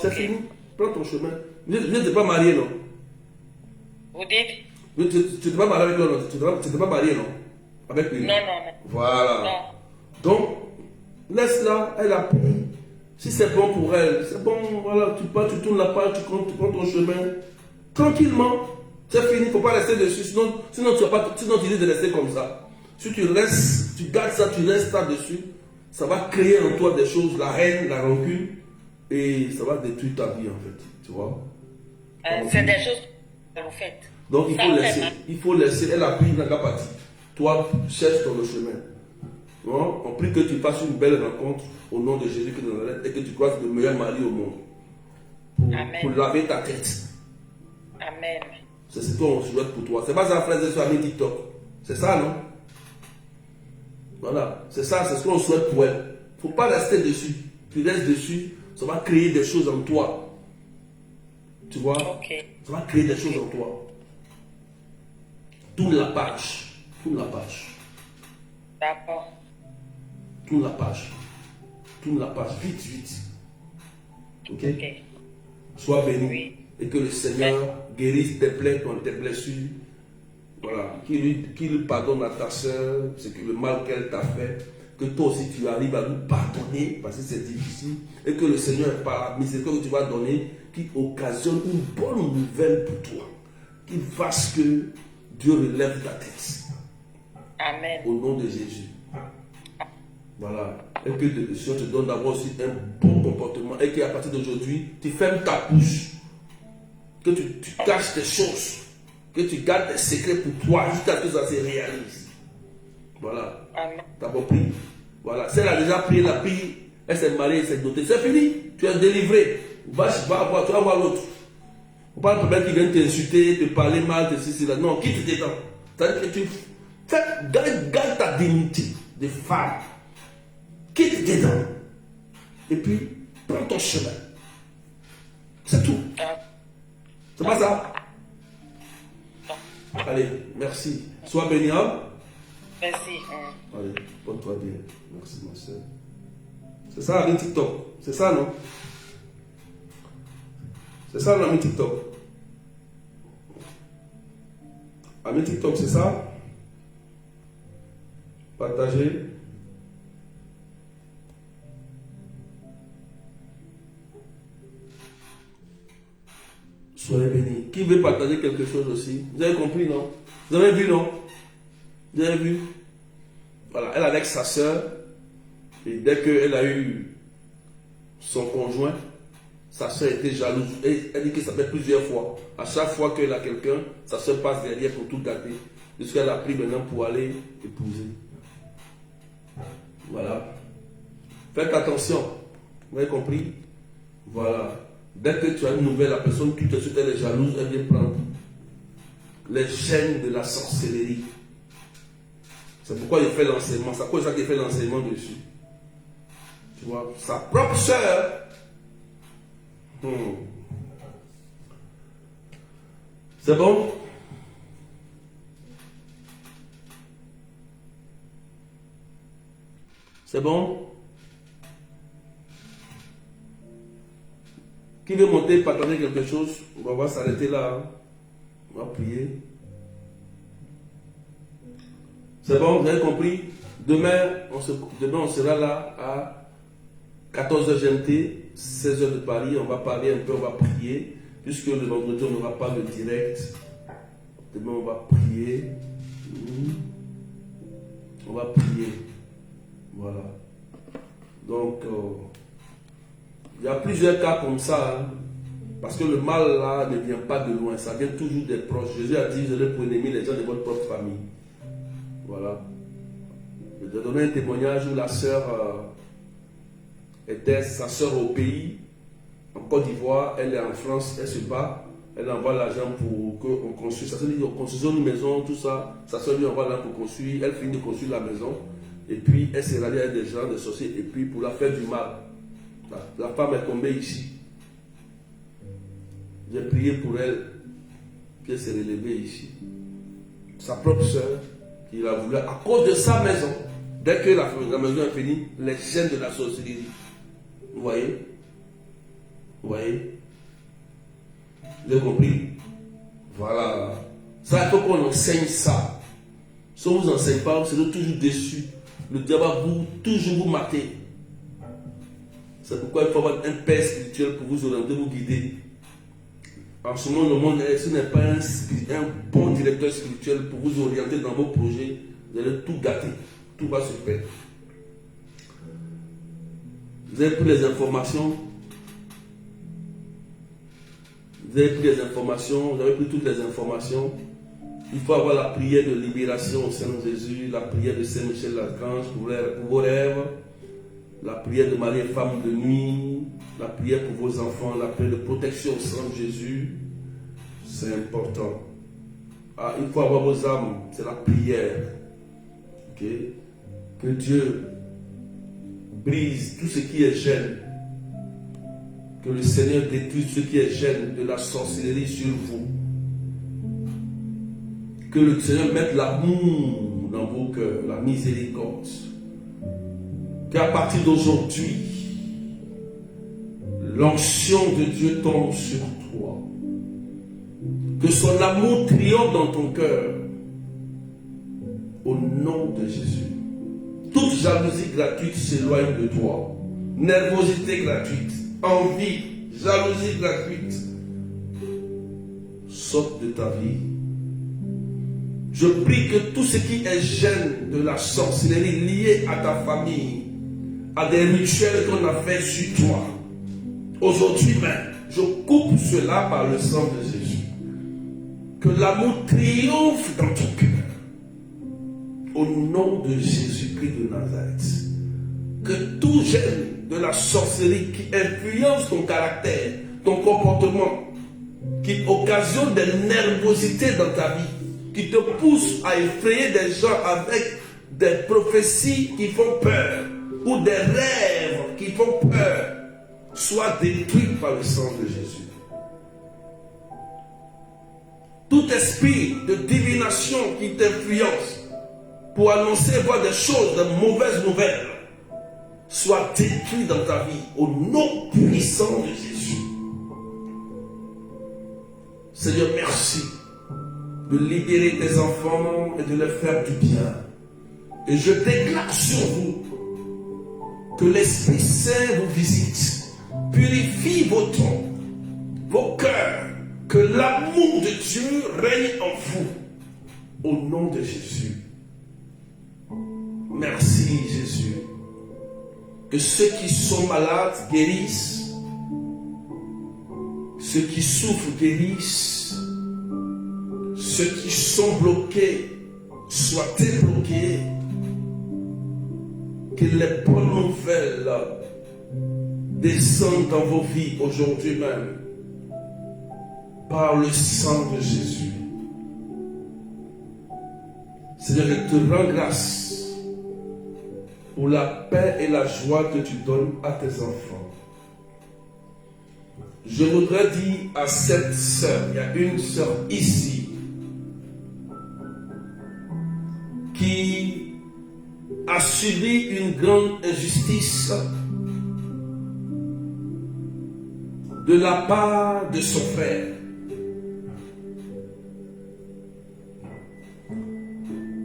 C'est Ok. fini. Prends ton chemin. Ne t'es pas marié, non? Vous dites? Tu ne t'es pas marié avec l'homme, tu ne t'es pas marié, non? Avec lui. Non, non, non. Voilà. Non. Donc, laisse-la, elle a pris. Si c'est bon pour elle, c'est bon, voilà, tu pars, tu tournes la page, tu prends ton chemin. Tranquillement. C'est fini, il ne faut pas rester dessus, sinon tu dis de rester comme ça. Si tu restes, tu gardes ça, tu restes là-dessus, ça va créer en toi des choses, la haine, la rancune, et ça va détruire ta vie en fait, tu vois. C'est des choses que vous faites. Donc Ça fait mal. il faut laisser, elle a pris la partie. Toi, cherche ton chemin. Non? On prie que tu fasses une belle rencontre au nom de Jésus de Nazareth et que tu croises le meilleur mari au monde. Pour laver ta tête. Amen. C'est ce qu'on souhaite pour toi. C'est pas ça, frère, sur ami TikTok. C'est ça, non? Voilà. C'est ça, c'est ce qu'on souhaite pour elle. Il ne faut pas rester dessus. Tu restes dessus, ça va créer des choses en toi. Tu vois? Ok. Ça va créer des choses en toi. Tourne la page. Tourne la page. D'accord. Tourne la page. Tourne la page. Vite, vite. Ok? Ok. Sois béni. Oui. Et que le Seigneur guérisse tes plaies, tes blessures. Voilà. Qu'il lui pardonne à ta soeur le mal qu'elle t'a fait. Que toi aussi tu arrives à lui pardonner parce que c'est difficile. Et que le Seigneur, par la miséricorde que tu vas donner, qui occasionne une bonne nouvelle pour toi. Qu'il fasse que Dieu relève ta tête. Amen. Au nom de Jésus. Voilà. Et que le Seigneur te donne d'avoir aussi un bon comportement. Et qu'à partir d'aujourd'hui, tu fermes ta bouche. Que tu caches tes choses. Que tu gardes tes secrets pour toi jusqu'à ce que ça se réalise. Voilà. Amen. Tu as compris. Voilà. Si elle a déjà prié la prière, elle s'est mariée, elle s'est dotée. C'est fini. Tu es délivré. Tu vas voir l'autre. Il ne faut pas le problème qui vient t'insulter, te parler mal, te ceci, là. Non, quitte tes dents. C'est-à-dire que tu garde ta dignité de femme. Quitte tes dents. Et puis, prends ton chemin. C'est tout. C'est pas ça? Allez, merci. Sois béni. Hein? Merci. Allez, porte-toi bien. Merci, ma soeur. C'est ça, avec TikTok. C'est ça, non? C'est ça l'ami TikTok. Ami TikTok, c'est ça. Partagez. Soyez bénis. Qui veut partager quelque chose aussi? Vous avez compris, non? Vous avez vu, non? Vous avez vu? Voilà, elle avec sa soeur. Et dès qu'elle a eu son conjoint, sa soeur était jalouse. Et elle dit que ça fait plusieurs fois. À chaque fois qu'elle a quelqu'un, sa soeur passe derrière pour tout gâter. Jusqu'à qu'elle a pris maintenant pour aller épouser. Voilà. Faites attention. Vous avez compris? Voilà. Dès que tu as une nouvelle, la personne qui te suit, elle est jalouse, elle vient prendre les chaînes de la sorcellerie. C'est pourquoi il fait l'enseignement. C'est à cause de ça qu'il fait l'enseignement dessus. Tu vois, sa propre soeur. C'est bon? C'est bon? Qui veut monter, partager quelque chose? On va s'arrêter là. Hein? On va prier. C'est bon, vous avez compris? Demain, on sera là à 14h GMT, 16h de Paris. On va parler un peu, on va prier. Puisque le vendredi, on n'aura pas de direct. Demain, on va prier. On va prier. Voilà. Donc, il y a plusieurs cas comme ça. Hein, parce que le mal, là, ne vient pas de loin. Ça vient toujours des proches. Jésus a dit, vous allez pour ennemis les gens de votre propre famille. Voilà. Je vais donner un témoignage où la sœur était sa sœur au pays, en Côte d'Ivoire. Elle est en France, elle se bat. Elle envoie l'argent pour qu'on construise. Ça se dit, construisons une maison, tout ça. Sa sœur lui envoie l'argent pour construire. Elle finit de construire la maison. Et puis, elle s'est ralliée avec des gens, des sorciers. Et puis, pour la faire du mal, la femme est tombée ici. J'ai prié pour elle. Puis, elle s'est relevée ici. Sa propre sœur, qui l'a voulu, à cause de sa maison. Dès que la maison est finie, les chaînes de la sorcellerie. Vous voyez? Vous voyez? Vous avez compris? Voilà. Ça, il faut qu'on enseigne ça. Si on ne vous enseigne pas, vous serez toujours déçus. Le diable va toujours vous mater. C'est pourquoi il faut avoir un père spirituel pour vous orienter, vous guider. En ce moment, le monde, ce n'est pas un bon directeur spirituel pour vous orienter dans vos projets. Vous allez tout gâter. Tout va se faire. Vous avez pris les informations. Vous avez pris les informations. Vous avez pris toutes les informations. Il faut avoir la prière de libération au Seigneur Jésus, la prière de Saint Michel l'Archange pour vos rêves, la prière de Marie femme de nuit, la prière pour vos enfants, la prière de protection au sang de Jésus. C'est important. Ah, il faut avoir vos âmes, c'est la prière. Okay? Que Dieu brise tout ce qui est gêne. Que le Seigneur détruise ce qui est gêne de la sorcellerie sur vous. Que le Seigneur mette l'amour dans vos cœurs, la miséricorde. Qu'à partir d'aujourd'hui, l'onction de Dieu tombe sur toi. Que son amour triomphe dans ton cœur. Au nom de Jésus. Toute jalousie gratuite s'éloigne de toi. Nervosité gratuite, envie, jalousie gratuite sortent de ta vie. Je prie que tout ce qui est gêne de la sorcellerie liée à ta famille, à des rituels qu'on a fait sur toi, aujourd'hui même, je coupe cela par le sang de Jésus. Que l'amour triomphe dans ton cœur. Au nom de Jésus-Christ de Nazareth. Que tout gêne de la sorcellerie qui influence ton caractère, ton comportement, qui occasionne des nervosités dans ta vie, qui te pousse à effrayer des gens avec des prophéties qui font peur ou des rêves qui font peur, soit détruit par le sang de Jésus. Tout esprit de divination qui t'influence pour annoncer voir des choses, de mauvaises nouvelles, soit détruit dans ta vie au nom puissant de Jésus. Seigneur, merci de libérer tes enfants et de leur faire du bien. Et je déclare sur vous que l'Esprit Saint vous visite, purifie vos troncs, vos cœurs, que l'amour de Dieu règne en vous, au nom de Jésus. Merci Jésus. Que ceux qui sont malades guérissent, ceux qui souffrent guérissent, ceux qui sont bloqués soient débloqués, que les bonnes nouvelles descendent dans vos vies aujourd'hui même, par le sang de Jésus. Seigneur, je te rends grâce pour la paix et la joie que tu donnes à tes enfants. Je voudrais dire à cette sœur, il y a une sœur ici qui a subi une grande injustice de la part de son frère.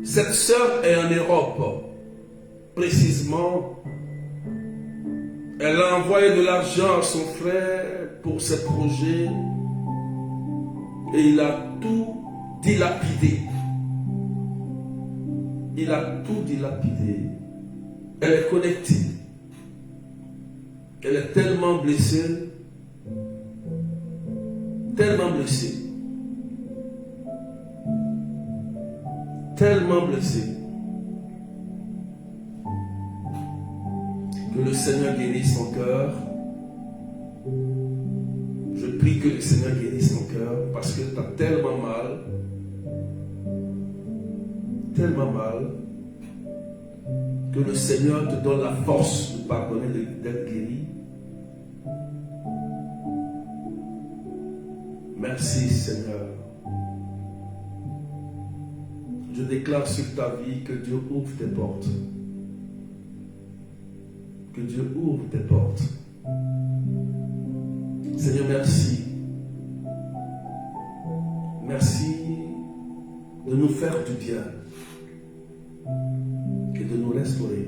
Cette sœur est en Europe. Précisément, elle a envoyé de l'argent à son frère pour ses projets et il a tout dilapidé. Il a tout dilapidé. Elle est connectée. Elle est tellement blessée. Tellement blessée. Tellement blessée. Que le Seigneur guérisse son cœur. Je prie que le Seigneur guérisse son cœur parce que tu as tellement mal, que le Seigneur te donne la force de pardonner, d'être guéri. Merci Seigneur. Je déclare sur ta vie que Dieu ouvre tes portes. Que Dieu ouvre tes portes. Seigneur, merci. Merci de nous faire du bien et de nous restaurer.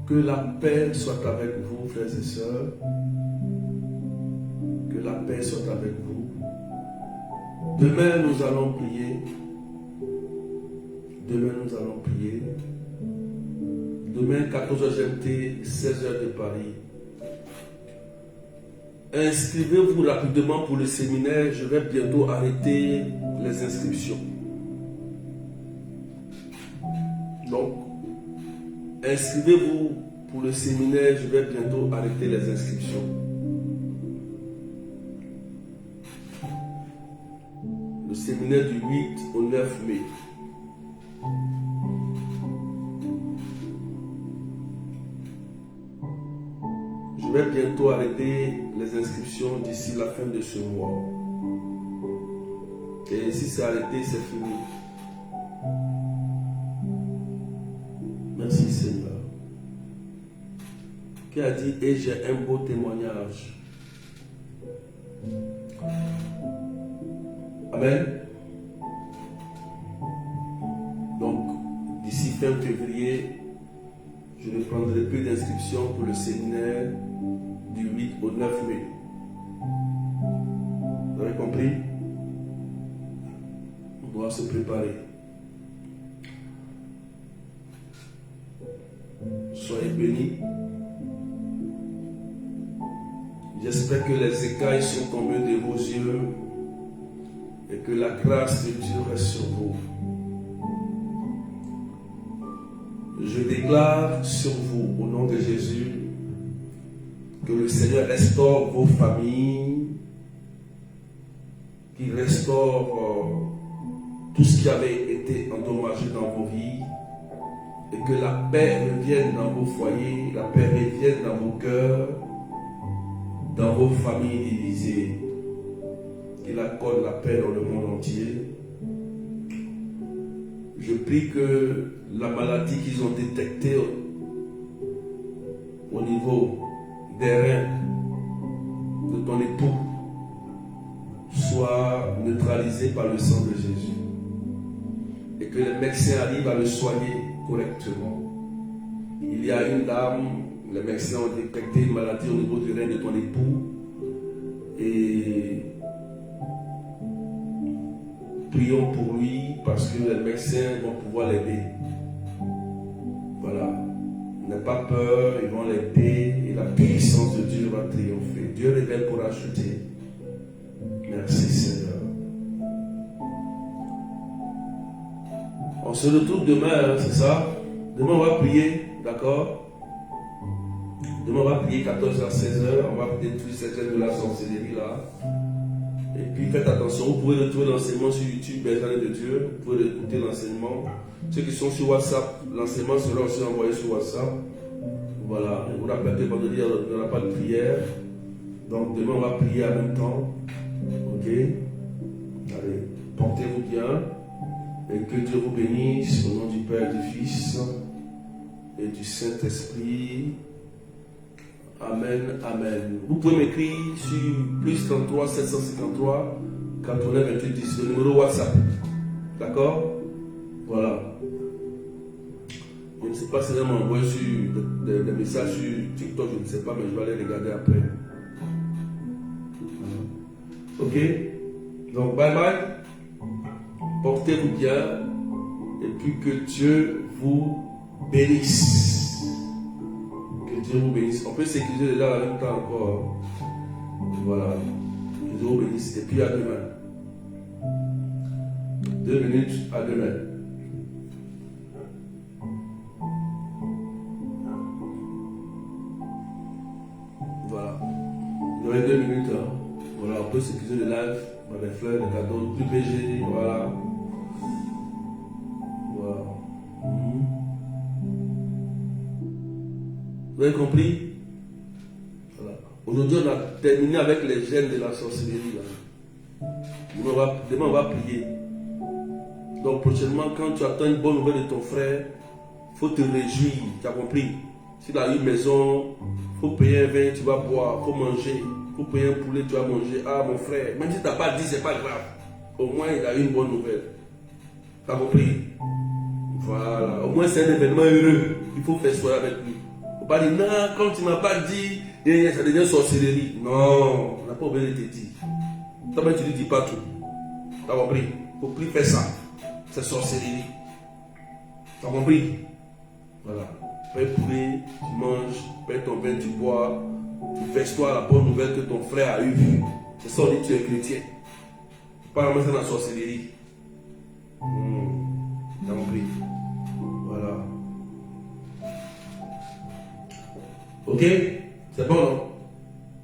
Que la paix soit avec vous, frères et sœurs. Que la paix soit avec vous. Demain, nous allons prier. Demain, nous allons prier. Demain, 14h GMT, 16h de Paris. Inscrivez-vous rapidement pour le séminaire. Je vais bientôt arrêter les inscriptions. Donc, inscrivez-vous pour le séminaire. Je vais bientôt arrêter les inscriptions. Le séminaire du 8 au 9 mai. Je vais bientôt arrêter les inscriptions d'ici la fin de ce mois. Et si c'est arrêté, c'est fini. Merci Seigneur. Qui a dit, et j'ai un beau témoignage. Amen. Donc, d'ici fin février, je ne prendrai plus d'inscription pour le séminaire du 8 au 9 mai. Vous avez compris? On doit se préparer. Soyez bénis. J'espère que les écailles sont tombées de vos yeux et que la grâce de Dieu reste sur vous. Je déclare sur vous, au nom de Jésus, que le Seigneur restaure vos familles, qu'il restaure tout ce qui avait été endommagé dans vos vies, et que la paix revienne dans vos foyers, la paix revienne dans vos cœurs, dans vos familles divisées, qu'il accorde la paix dans le monde entier. Je prie que la maladie qu'ils ont détectée au niveau des reins ton époux soit neutralisé par le sang de Jésus. Et que les médecins arrivent à le soigner correctement. Il y a une dame, les médecins ont détecté une maladie au niveau du rein de ton époux. Et prions pour lui parce que les médecins vont pouvoir l'aider. Voilà. N'aie pas peur, ils vont l'aider et la puissance de Dieu va triompher. Dieu révèle pour acheter. Merci Seigneur. On se retrouve demain, c'est ça? Demain on va prier, d'accord? Demain on va prier 14h à 16h. On va détruire cette chaîne de la sorcellerie là. Et puis faites attention, vous pouvez retrouver l'enseignement sur YouTube, Benjamin de Dieu. Vous pouvez écouter l'enseignement. Ceux qui sont sur WhatsApp, l'enseignement sera aussi envoyé sur WhatsApp. Voilà, je vous rappelle que vendredi, il n'y aura pas de prière. Donc demain, on va prier en même temps. Ok? Allez, portez-vous bien. Et que Dieu vous bénisse au nom du Père, du Fils et du Saint-Esprit. Amen, amen. Vous pouvez m'écrire sur plus 33 753 89 28 10, le numéro WhatsApp. D'accord? Voilà. Je ne sais pas si elle m'a envoyé des messages sur TikTok, je ne sais pas, mais je vais aller regarder après. Ok? Donc, bye bye. Portez-vous bien. Et puis que Dieu vous bénisse. Que Dieu vous bénisse. On peut sécuriser là en même temps encore. Voilà. Que Dieu vous bénisse. Et puis à demain. 2 minutes, à demain. Voilà. Il y aurait 2 minutes. Hein. Voilà, on peut sécuriser le live. Les fleurs, les cadeaux, plus BG. Voilà. Voilà. Vous avez compris? Voilà. Aujourd'hui, on a terminé avec les gènes de la sorcellerie. Là. Demain, on va prier. Donc, prochainement, quand tu attends une bonne nouvelle de ton frère, il faut te réjouir. Tu as compris? S'il a une maison, il faut payer un vin, tu vas boire, il faut manger. Il faut payer un poulet, tu vas manger. Ah, mon frère, même si tu n'as pas dit, c'est pas grave. Au moins, il a eu une bonne nouvelle. Tu as compris? Voilà. Au moins, c'est un événement heureux. Il faut faire soirée avec lui. Il ne faut pas dire, non, quand tu ne m'as pas dit, ça devient sorcellerie. Non, on n'a pas oublié de te dire. Toi-même, tu ne dis pas tout. Tu as compris? Il ne faut plus faire ça. C'est sorcellerie. Tu as compris? Voilà. Paye poulet, tu manges, paye ton vin, tu bois. Tu fais toi la bonne nouvelle que ton frère a eue. C'est ça, on dit tu es chrétien. Pas vraiment dans la sorcellerie. T'as compris? Voilà. Ok? C'est bon, non?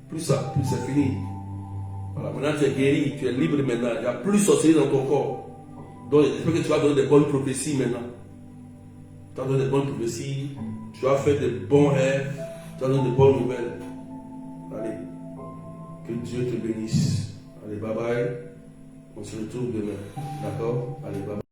Plus ça, plus c'est fini. Voilà. Maintenant tu es guéri, tu es libre maintenant. Il n'y a plus de sorcellerie dans ton corps. Donc j'espère que tu vas donner des bonnes prophéties maintenant. Tu vas donner des bonnes prophéties. Tu vas faire des bons rêves. Tu vas donner des bonnes nouvelles. Allez, que Dieu te bénisse. Allez, bye bye. On se retrouve demain. D'accord? Allez, bye bye.